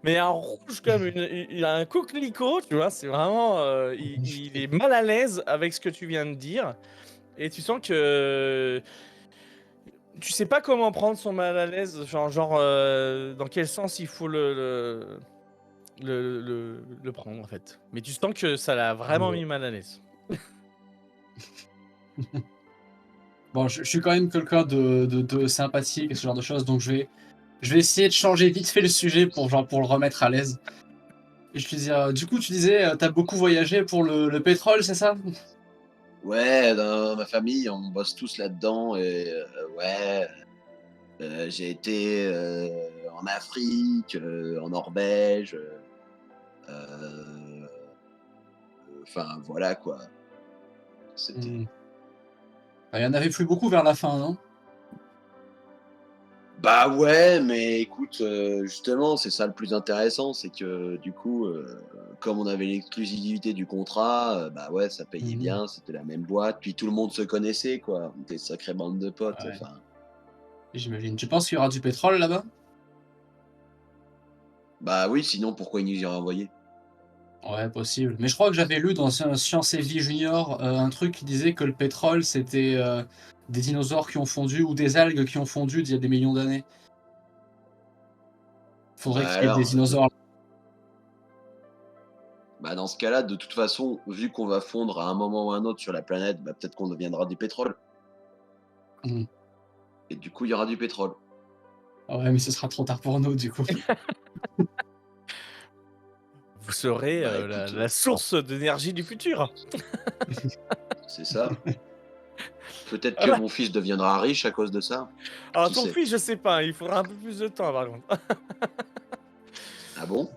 mais un rouge comme il a un coquelicot, tu vois, c'est vraiment, il est mal à l'aise avec ce que tu viens de dire, et tu sens que tu sais pas comment prendre son mal à l'aise, dans quel sens il faut le prendre en fait. Mais tu sens que ça l'a vraiment mis mal à l'aise. Bon, je suis quand même quelqu'un de sympathique et ce genre de choses, donc je vais essayer de changer vite fait le sujet pour le remettre à l'aise. Et je te dis, du coup, tu disais, t'as beaucoup voyagé pour le pétrole, c'est ça? Ouais, dans ma famille, on bosse tous là-dedans et ouais, j'ai été en Afrique, en Norvège, enfin voilà quoi. C'était. Hmm. Il y en avait plus beaucoup vers la fin, non? Bah ouais, mais écoute, justement, c'est ça le plus intéressant, c'est que du coup, comme on avait l'exclusivité du contrat, bah ouais, ça payait Mhm. bien, c'était la même boîte, puis tout le monde se connaissait, quoi. On était une sacrée bande de potes, Ouais, enfin. j'imagine. Tu penses qu'il y aura du pétrole là-bas? Bah oui, sinon pourquoi ils nous y auraient envoyé? Ouais, possible. Mais je crois que j'avais lu dans un Science et Vie Junior un truc qui disait que le pétrole, c'était des dinosaures qui ont fondu ou des algues qui ont fondu d'il y a des millions d'années. Bah Faudrait qu'il y ait des alors, dinosaures. bah dans ce cas-là, de toute façon, vu qu'on va fondre à un moment ou à un autre sur la planète, bah peut-être qu'on deviendra du pétrole. Mhm. Et du coup, il y aura du pétrole. Ouais, mais ce sera trop tard pour nous, du coup. Vous serez Bah la, écoute, la source d'énergie du futur. c'est ça. Peut-être que Voilà. mon fils deviendra riche à cause de ça. Alors Qui ton sait? fils, je sais pas, il faudra un peu plus de temps par contre. Ah bon?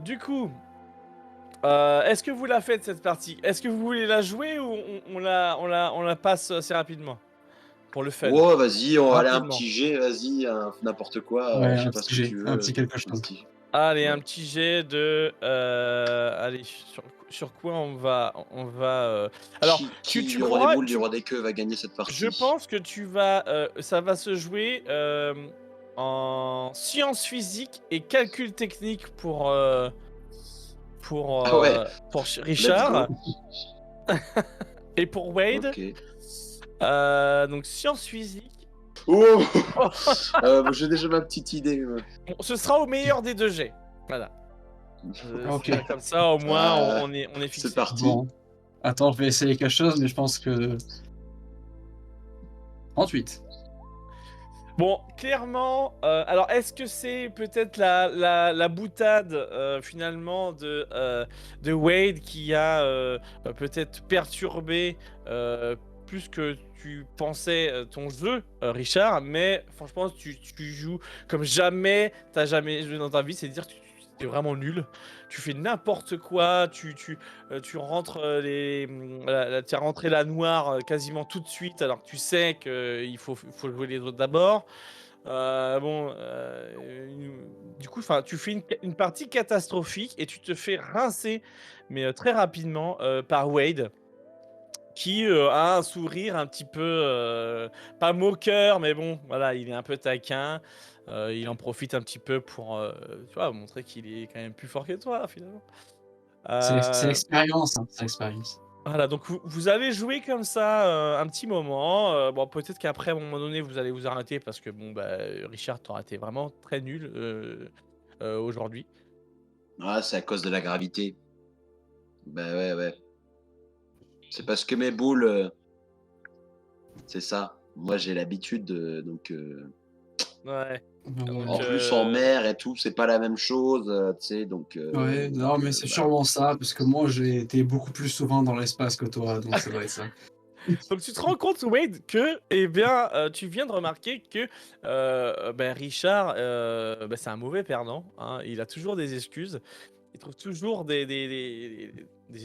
Du coup, est-ce que vous la faites cette partie? Est-ce que vous voulez la jouer ou on la passe assez rapidement? Pour le fun. Oh, vas-y, on va aller un Rapidement. petit jet, vas-y, n'importe quoi, Ouais, je sais un pas ce petit que G, tu un veux. petit quelque Un chose. petit. Allez, un Ouais. petit jet de. Allez, sur quoi on va. Alors, tu Qui aura les crois. boules du roi des queues va gagner cette Je partie. pense que tu vas. Ça va se jouer en sciences physiques et calcul technique pour, Ah ouais, let's Richard go. et pour Wade. Ok. Donc, sciences physiques. Oh, j'ai déjà ma petite idée. Bon, ce sera au meilleur des deux jets. Voilà. Ok. Comme ça, au moins, Euh, on est c'est fixé. parti. Bon. Attends, je vais essayer quelque chose, mais je pense que 38. Bon, clairement, alors est-ce que c'est peut-être la boutade finalement de Wade qui a peut-être perturbé plus que tu pensais ton jeu, Richard, mais franchement, tu joues comme jamais t'as jamais joué dans ta vie, c'est-à-dire que tu es vraiment nul. Tu fais n'importe quoi, tu rentres tu as rentré la noire quasiment tout de suite alors que tu sais qu'il faut jouer les autres d'abord. Bon, du coup, tu fais une partie catastrophique et tu te fais rincer, mais très rapidement, par Wade, qui a un sourire un petit peu, pas moqueur, mais bon, voilà, il est un peu taquin. Il en profite un petit peu pour, tu vois, montrer qu'il est quand même plus fort que toi, finalement. C'est Euh, l'expérience, hein, c'est l'expérience. voilà, donc vous allez jouer comme ça un petit moment. Bon, peut-être qu'après, à un moment donné, vous allez vous arrêter parce que, bon, bah, Richard, t'auras été vraiment très nul aujourd'hui. Ah, c'est à cause de la gravité. Bah ouais, ouais. C'est parce que mes boules, c'est ça. Moi, j'ai l'habitude, donc. Ouais. Ouais, En Donc, plus, en mer et tout, c'est pas la même chose, tu sais, ouais, non, mais c'est bah, sûrement ça, parce que moi, j'ai été beaucoup plus souvent dans l'espace que toi, donc ça doit être ça. donc tu te rends compte, Wade, que, eh bien, tu viens de remarquer que ben, Richard, ben, c'est un mauvais perdant. Hein. Il a toujours des excuses. Il trouve toujours des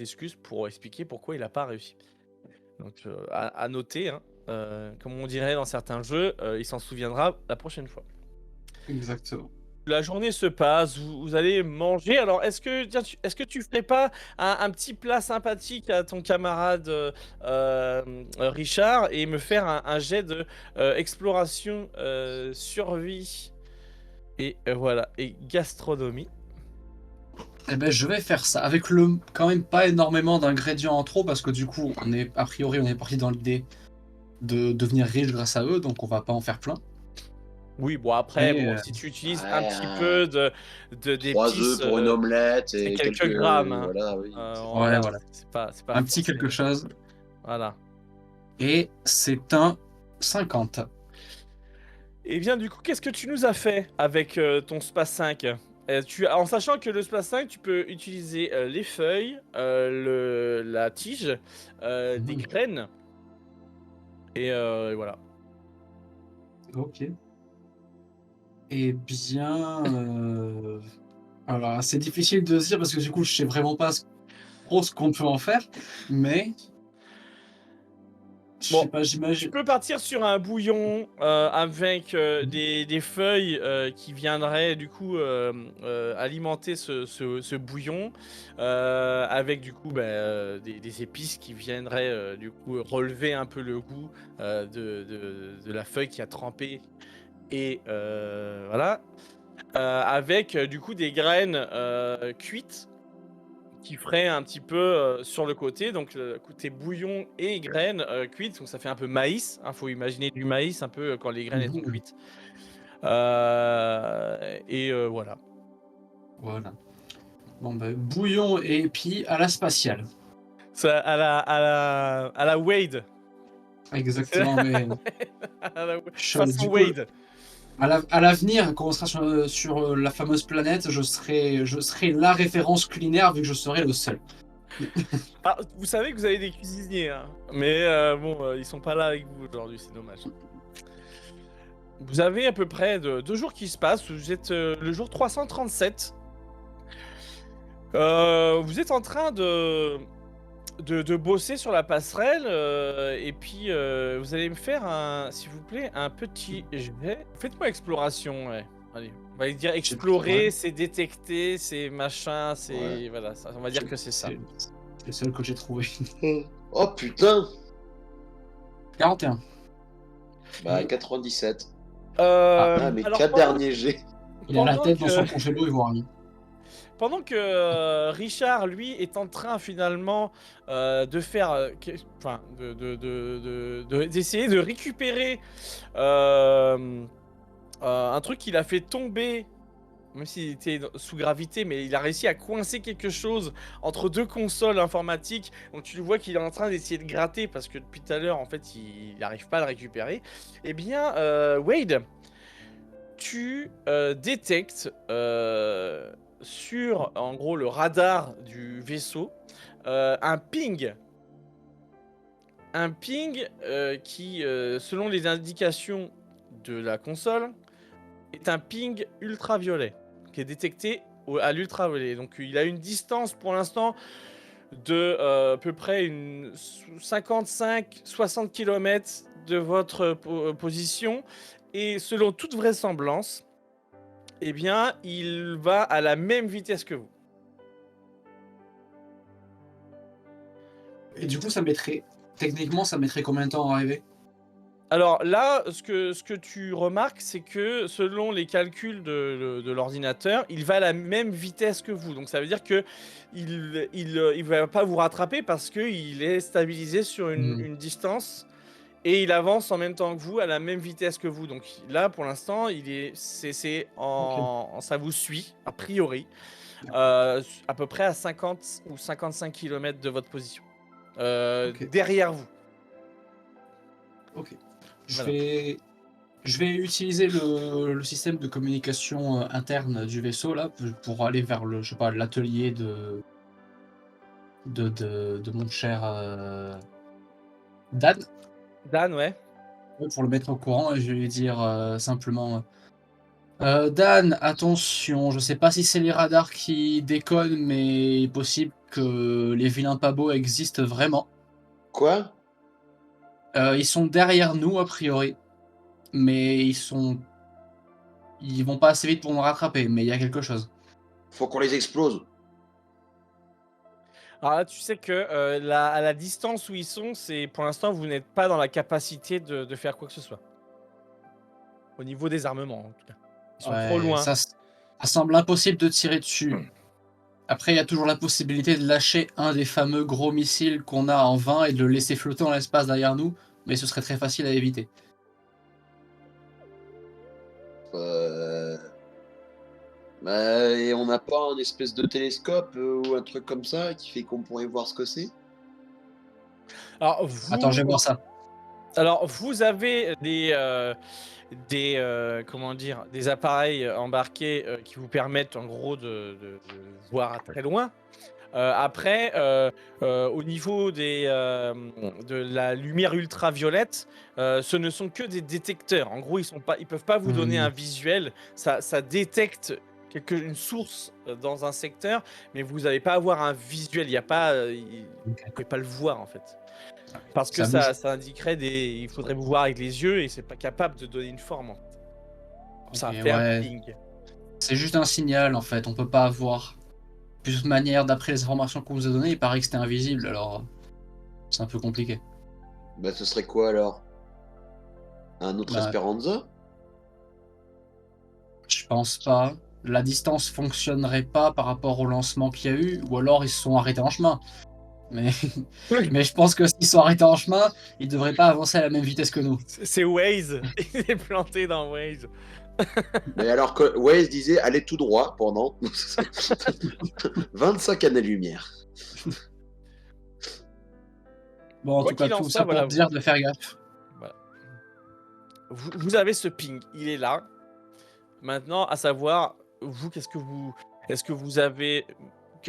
excuses pour expliquer pourquoi il n'a pas réussi. Donc, à noter, hein, comme on dirait dans certains jeux, il s'en souviendra la prochaine fois. Exactement. La journée se passe, vous allez manger. Alors, est-ce que tu ferais pas un petit plat sympathique à ton camarade Richard et me faire un jet de exploration, survie et voilà et gastronomie. Eh ben, je vais faire ça avec quand même pas énormément d'ingrédients en trop parce que du coup, a priori, on est parti dans l'idée de devenir riche grâce à eux, donc on va pas en faire plein. Oui, bon après, Mais bon, si tu utilises un ouais, petit peu trois œufs d'épices, pour une omelette c'est et quelques quelques, grammes. Hein. voilà, oui. ouais, Voilà, voilà, c'est pas un petit forcément. quelque chose. Voilà. Et c'est un 50. Et bien, du coup, qu'est-ce que tu nous as fait avec ton Space 5? En sachant que le Space 5, tu peux utiliser les feuilles, la tige, des graines, et voilà. Ok. Eh bien, alors c'est difficile de se dire parce que du coup, je sais vraiment pas trop ce qu'on peut en faire, mais Je Bon, sais pas, Tu j'imagine. peux partir sur un bouillon avec des feuilles qui viendraient du coup alimenter ce bouillon avec du coup des épices qui viendraient du coup relever un peu le goût de la feuille qui a trempé et voilà avec du coup des graines cuites qui ferait un petit peu sur le côté, donc côté bouillon et graines cuites, donc ça fait un peu maïs, faut imaginer du maïs un peu quand les graines elles sont Mhm. cuites. Et voilà. Voilà. Bon, bah, bouillon et épis à la spatiale. Ça, à la Wade. Exactement, mais À la du façon coup, Wade. à l'avenir, quand on sera sur la fameuse planète, je serai la référence culinaire vu que je serai le seul. Ah, vous savez que vous avez des cuisiniers, hein, mais bon, ils sont pas là avec vous aujourd'hui, c'est dommage. Vous avez à peu près 2 jours qui se passent, vous êtes le jour 337. Vous êtes en train de bosser sur la passerelle et puis vous allez me faire s'il vous plaît, un petit jet. Faites-moi exploration, ouais. Allez, on va dire explorer, Ouais. c'est détecter, c'est machin, c'est Ouais. voilà, on va dire que c'est ça. C'est le seul que j'ai trouvé. Oh putain 41. Bah 97. Mais Alors 4 derniers G. Il a la pendant tête dans son que- congélo ivoirien. pendant que Richard, lui, est en train finalement de faire, enfin, d'essayer de récupérer un truc qu'il a fait tomber, même s'il était sous gravité, mais il a réussi à coincer quelque chose entre 2 consoles informatiques. Donc tu le vois qu'il est en train d'essayer de gratter parce que depuis tout à l'heure, en fait, il n'arrive pas à le récupérer. Eh bien, Wade, tu détectes sur, en gros, le radar du vaisseau un ping. Un ping qui, selon les indications de la console, est un ping ultraviolet qui est détecté à l'ultraviolet. Donc il a une distance pour l'instant de à peu près 55-60 km de votre position. Et selon toute vraisemblance, eh bien, il va à la même vitesse que vous. Et du coup, techniquement, ça mettrait combien de temps à arriver? Alors là, ce que tu remarques, c'est que selon les calculs de l'ordinateur, il va à la même vitesse que vous. Donc ça veut dire que il va pas vous rattraper parce qu'il est stabilisé sur une distance et il avance en même temps que vous, à la même vitesse que vous. Donc là, pour l'instant, ça vous suit, a priori, à peu près à 50 ou 55 km de votre position. Ok. Derrière vous. Ok. Voilà. Je vais utiliser le système de communication interne du vaisseau là pour aller vers je sais pas, l'atelier de mon cher Dan, Dan, ouais. pour le mettre au courant et je vais lui dire simplement Dan, attention, je sais pas si c'est les radars qui déconnent, mais il est possible que les vilains pas beaux existent vraiment. Quoi? Ils sont derrière nous a priori, mais ils vont pas assez vite pour nous rattraper, mais il y a quelque chose. Faut qu'on les explose. Alors là, tu sais que à la distance où ils sont, c'est pour l'instant, vous n'êtes pas dans la capacité de faire quoi que ce soit. Au niveau des armements, en tout cas. Ils sont trop Ouais, loin. ça semble impossible de tirer dessus. Après, il y a toujours la possibilité de lâcher un des fameux gros missiles qu'on a en 20 et de le laisser flotter dans l'espace derrière nous, mais ce serait très facile à éviter. Et on n'a pas un espèce de télescope ou un truc comme ça qui fait qu'on pourrait voir ce que c'est? Alors, Attends, je vais voir ça. Alors, vous avez comment dire, des appareils embarqués qui vous permettent en gros de voir à très loin. Après, au niveau de la lumière ultraviolette, ce ne sont que des détecteurs. En gros, ils peuvent pas vous donner un visuel. Ça détecte une source dans un secteur, mais vous n'allez pas avoir un visuel. Il y a pas, vous pouvez pas le voir en fait. Parce que Ça ça indiquerait il faudrait vous voir avec les yeux et c'est pas capable de donner une forme. En fait. Ça Ok, fait un ouais. ping. C'est juste un signal en fait, on peut pas avoir. De toute manière, d'après les informations qu'on vous a données, il paraît que c'était invisible, alors c'est un peu compliqué. Bah, ce serait quoi alors? Un autre Bah, Esperanza? je pense pas. La distance fonctionnerait pas par rapport au lancement qu'il y a eu, ou alors ils se sont arrêtés en chemin. Mais, mais je pense que s'ils sont arrêtés en chemin, ils devraient pas avancer à la même vitesse que nous. C'est Waze. Il est planté dans Waze. Mais alors que Waze disait allez tout droit pendant 25 années-lumière. Bon, en Quoi tout cas, qu'il en tout soit, ça pour voilà, dire de faire gaffe. Voilà. Vous avez ce ping, il est là. Maintenant, à savoir, vous, est-ce que vous avez,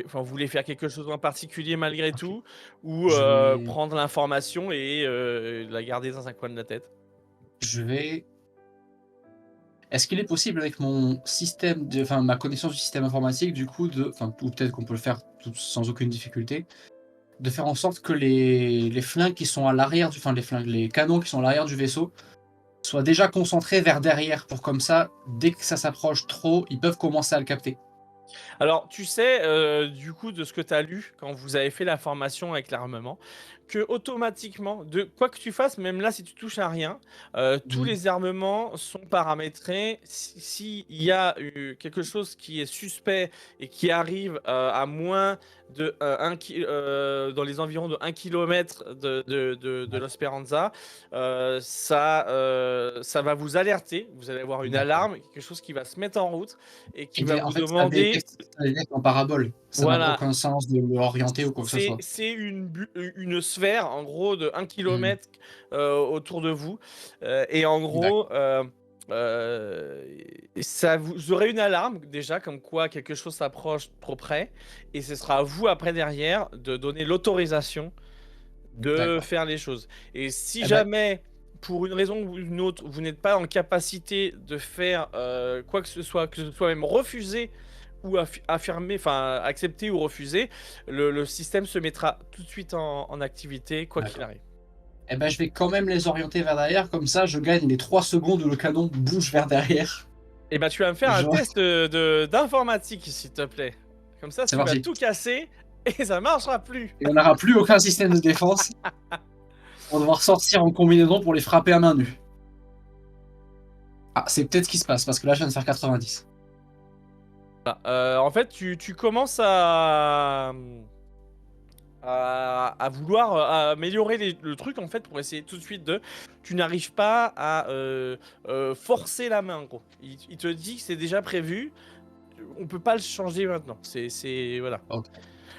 enfin, vous voulez faire quelque chose en particulier malgré tout, ou Je vais, prendre l'information et la garder dans un coin de la tête? je vais. Est-ce qu'il est possible avec mon système, enfin ma connaissance du système informatique, du coup, enfin, ou peut-être qu'on peut le faire sans aucune difficulté, de faire en sorte que les flingues qui sont à l'arrière, enfin les canons qui sont à l'arrière du vaisseau, soient déjà concentrés vers derrière, pour comme ça, dès que ça s'approche trop, ils peuvent commencer à le capter. Alors, tu sais, du coup, de ce que tu as lu quand vous avez fait la formation avec l'armement, que automatiquement, de quoi que tu fasses, même là, si tu touches à rien, tous Mhm. les armements sont paramétrés. S'il y a quelque chose qui est suspect et qui arrive à moins de dans les environs de 1 km de l'Esperanza, ça va vous alerter. Vous allez avoir une D'accord. alarme, quelque chose qui va se mettre en route et qui Et va en vous fait, ça demander. détecte en parabole. Ça n'a Voilà, aucun sens de l'orienter ou quoi que ce soit. c'est une sphère, en gros, de 1 Mhm. kilomètre autour de vous. Et en D'accord. gros, vous aurez une alarme, déjà, comme quoi quelque chose s'approche trop près. Et ce sera à vous, après, derrière, de donner l'autorisation de D'accord. faire les choses. Et si Eh ben, jamais, pour une raison ou une autre, vous n'êtes pas en capacité de faire quoi que ce soit même refusé ou affirmer, enfin accepter ou refuser, le système se mettra tout de suite en activité, quoi qu'il d'accord. arrive. Eh ben, je vais quand même les orienter vers derrière, comme ça je gagne les 3 secondes où le canon bouge vers derrière. Et bah tu vas me faire un Genre, test d'informatique, s'il te plaît. Comme ça, c'est tu vas parti. tout casser et ça marchera plus. Et on n'aura plus aucun système de défense. On va devoir sortir en combinaison pour les frapper à main nue. Ah, c'est peut-être ce qui se passe, parce que là je viens de faire 90. En fait, tu commences à vouloir améliorer le truc en fait pour essayer tout de suite de. Tu n'arrives pas à forcer la main, en gros. Il te dit que c'est déjà prévu. On peut pas le changer maintenant. Voilà. Ok.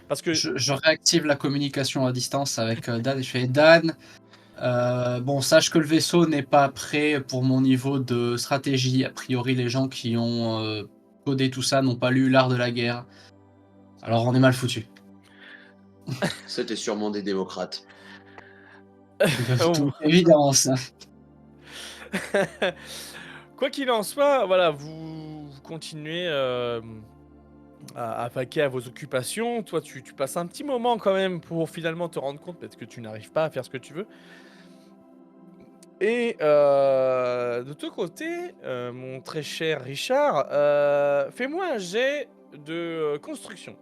Parce que Je réactive la communication à distance avec Dan et je fais Dan. Bon, sache que le vaisseau n'est pas prêt pour mon niveau de stratégie. A priori, les gens qui ont codé tout ça n'ont pas lu l'art de la guerre. Alors on est mal foutu. C'était sûrement des démocrates. De Oh. toute évidence. Quoi qu'il en soit, voilà, vous continuez à vaquer à vos occupations. Toi, tu passes un petit moment quand même pour finalement te rendre compte peut-être que tu n'arrives pas à faire ce que tu veux. Et de ton côté, mon très cher Richard, fais-moi un jet de construction.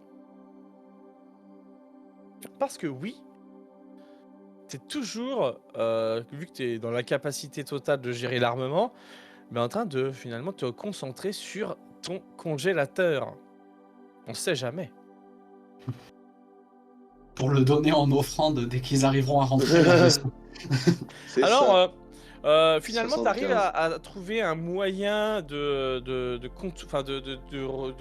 Parce que oui, t'es toujours, vu que t'es dans l'incapacité totale de gérer l'armement, mais en train de finalement te concentrer sur ton congélateur. On sait jamais. Pour le donner en offrande dès qu'ils arriveront à rentrer dans le vaisseau. C'est Alors, ça. finalement, tu arrives 75. à trouver un moyen de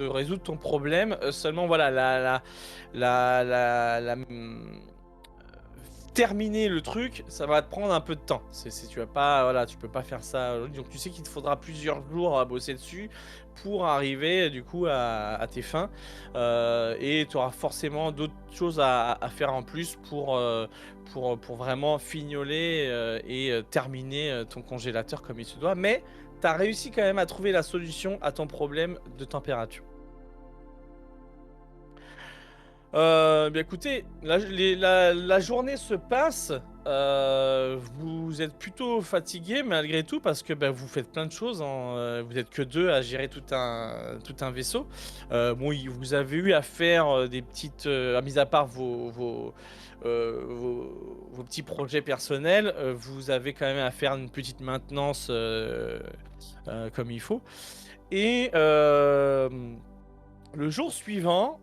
résoudre ton problème. Seulement, voilà, terminer le truc, ça va te prendre un peu de temps. Tu vas pas, voilà, tu peux pas faire ça. Donc, tu sais qu'il te faudra plusieurs jours à bosser dessus pour arriver du coup à tes fins. Et tu auras forcément d'autres choses à faire en plus pour vraiment fignoler et terminer ton congélateur comme il se doit. Mais tu as réussi quand même à trouver la solution à ton problème de température. Bien écoutez, la journée se passe vous êtes plutôt fatigué malgré tout parce que vous faites plein de choses. Vous êtes que deux à gérer tout un vaisseau. Vous avez eu à faire des petites, mis à part vos petits projets personnels, vous avez quand même à faire une petite maintenance comme il faut. Et le jour suivant,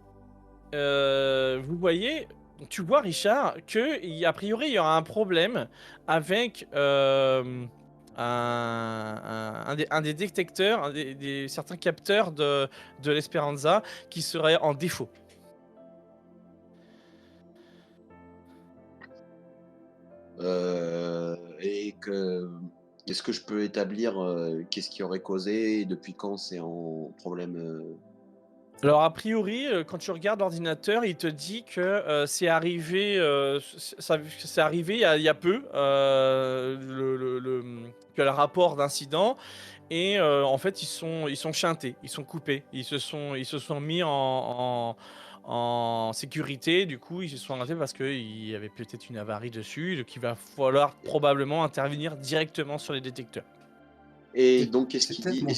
vous voyez, tu vois Richard, a priori il y aura un problème avec un des détecteurs, certains capteurs de l'Esperanza qui serait en défaut. Et que est-ce que je peux établir qu'est-ce qui aurait causé et depuis quand c'est en problème Alors a priori, quand tu regardes l'ordinateur, il te dit que c'est arrivé, c'est arrivé il y a peu, que le rapport d'incident. Et en fait, ils sont chantés, ils sont coupés, ils se sont mis en sécurité. Du coup, ils se sont arrêtés parce qu'il y avait peut-être une avarie dessus, donc il va falloir probablement intervenir directement sur les détecteurs. Et donc qu'est-ce C'est qu'il peut-être dit moi.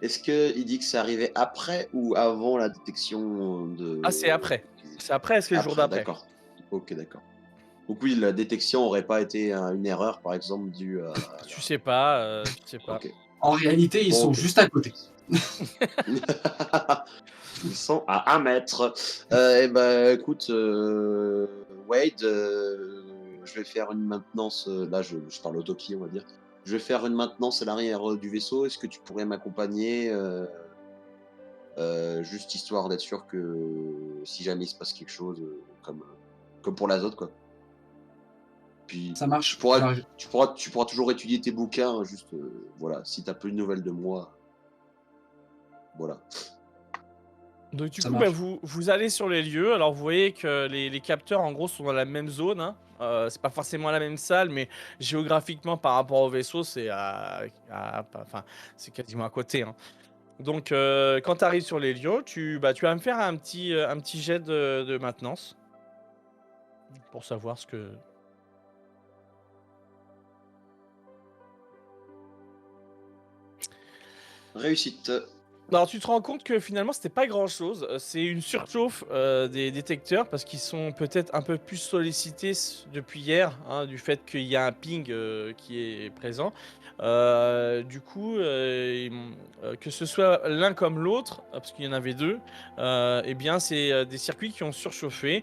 Est-ce qu'il dit que c'est arrivé après ou avant la détection de Ah, c'est après. C'est après, est-ce que le jour Après, d'après? d'accord. Ok, d'accord. Donc oui, la détection aurait pas été une erreur, par exemple, due à... Tu sais pas, tu sais pas. Ok. En réalité, ils Bon, sont ok. juste à côté. Ils sont à 1 mètre. Écoute, Wade, je vais faire une maintenance. Là, je parle au Doki, on va dire. Je vais faire une maintenance à l'arrière du vaisseau. Est-ce que tu pourrais m'accompagner juste histoire d'être sûr que si jamais il se passe quelque chose, comme pour l'Azote, quoi. Puis Ça marche. tu pourras toujours étudier tes bouquins, hein, juste voilà, si t'as plus de nouvelles de moi, voilà. Donc du Ça coup, marche. vous allez sur les lieux. Alors vous voyez que les capteurs en gros sont dans la même zone, hein. C'est pas forcément la même salle, mais géographiquement par rapport au vaisseau, enfin, c'est quasiment à côté, hein. Donc quand tu arrives sur les lieux, tu vas me faire un petit jet de maintenance pour savoir ce que... Réussite. Alors tu te rends compte que finalement c'était pas grand chose, c'est une surchauffe des détecteurs parce qu'ils sont peut-être un peu plus sollicités depuis hier, hein, du fait qu'il y a un ping qui est présent. Du coup, que ce soit l'un comme l'autre, parce qu'il y en avait deux, eh bien c'est des circuits qui ont surchauffé.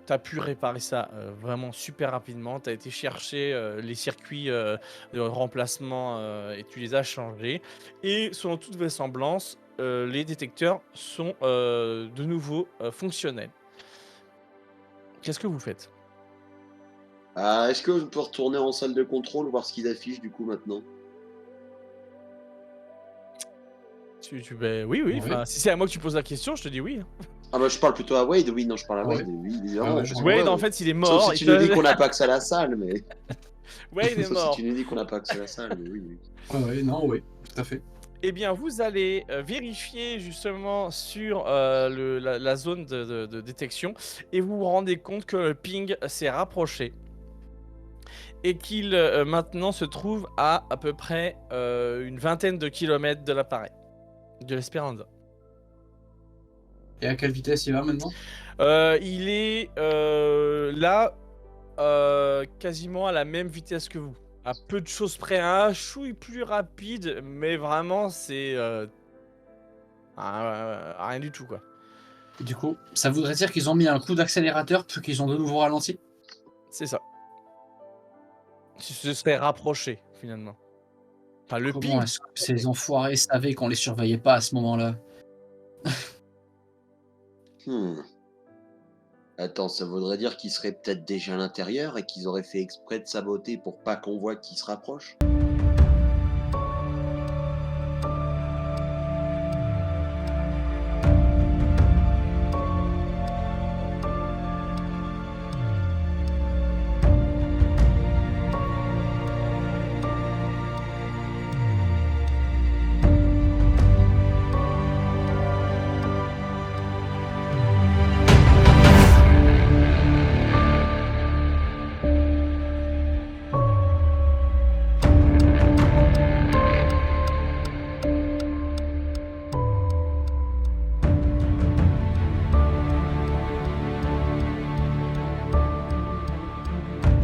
Tu as pu réparer ça vraiment super rapidement. Tu as été chercher les circuits de remplacement et tu les as changés. Et selon toute vraisemblance, les détecteurs sont de nouveau fonctionnels. Qu'est-ce que vous faites? Est-ce que je peux retourner en salle de contrôle, voir ce qu'ils affichent du coup maintenant? Oui, Ouais. enfin, si c'est à moi que tu poses la question, je te dis oui, hein. Ah bah je parle plutôt à Wade, oui, non, je parle à Ouais. Wade, oui, évidemment. Ouais, parce ouais, que Wade, moi, en fait, il est sauf mort. si tu nous dis qu'on n'a pas accès à la salle, mais... Wade est Sauf mort. si tu nous dis qu'on n'a pas accès à la salle, mais oui, oui. Ouais, non, ouais, tout à fait. Eh bien, vous allez vérifier justement sur la zone de détection et vous vous rendez compte que le ping s'est rapproché et qu'il maintenant se trouve à peu près une vingtaine de kilomètres de l'appareil, de l'Esperanza. Et à quelle vitesse il va maintenant? Il est là quasiment à la même vitesse que vous. À peu de choses près, un chouille plus rapide, mais vraiment c'est rien du tout quoi. Et du coup, ça voudrait dire qu'ils ont mis un coup d'accélérateur puis qu'ils ont de nouveau ralenti? C'est ça. Ce serait rapproché finalement. Enfin, le Comment ping. est-ce que ces enfoirés savaient qu'on les surveillait pas à ce moment-là? Hmm. Attends, ça voudrait dire qu'ils seraient peut-être déjà à l'intérieur et qu'ils auraient fait exprès de saboter pour pas qu'on voit qu'ils se rapprochent?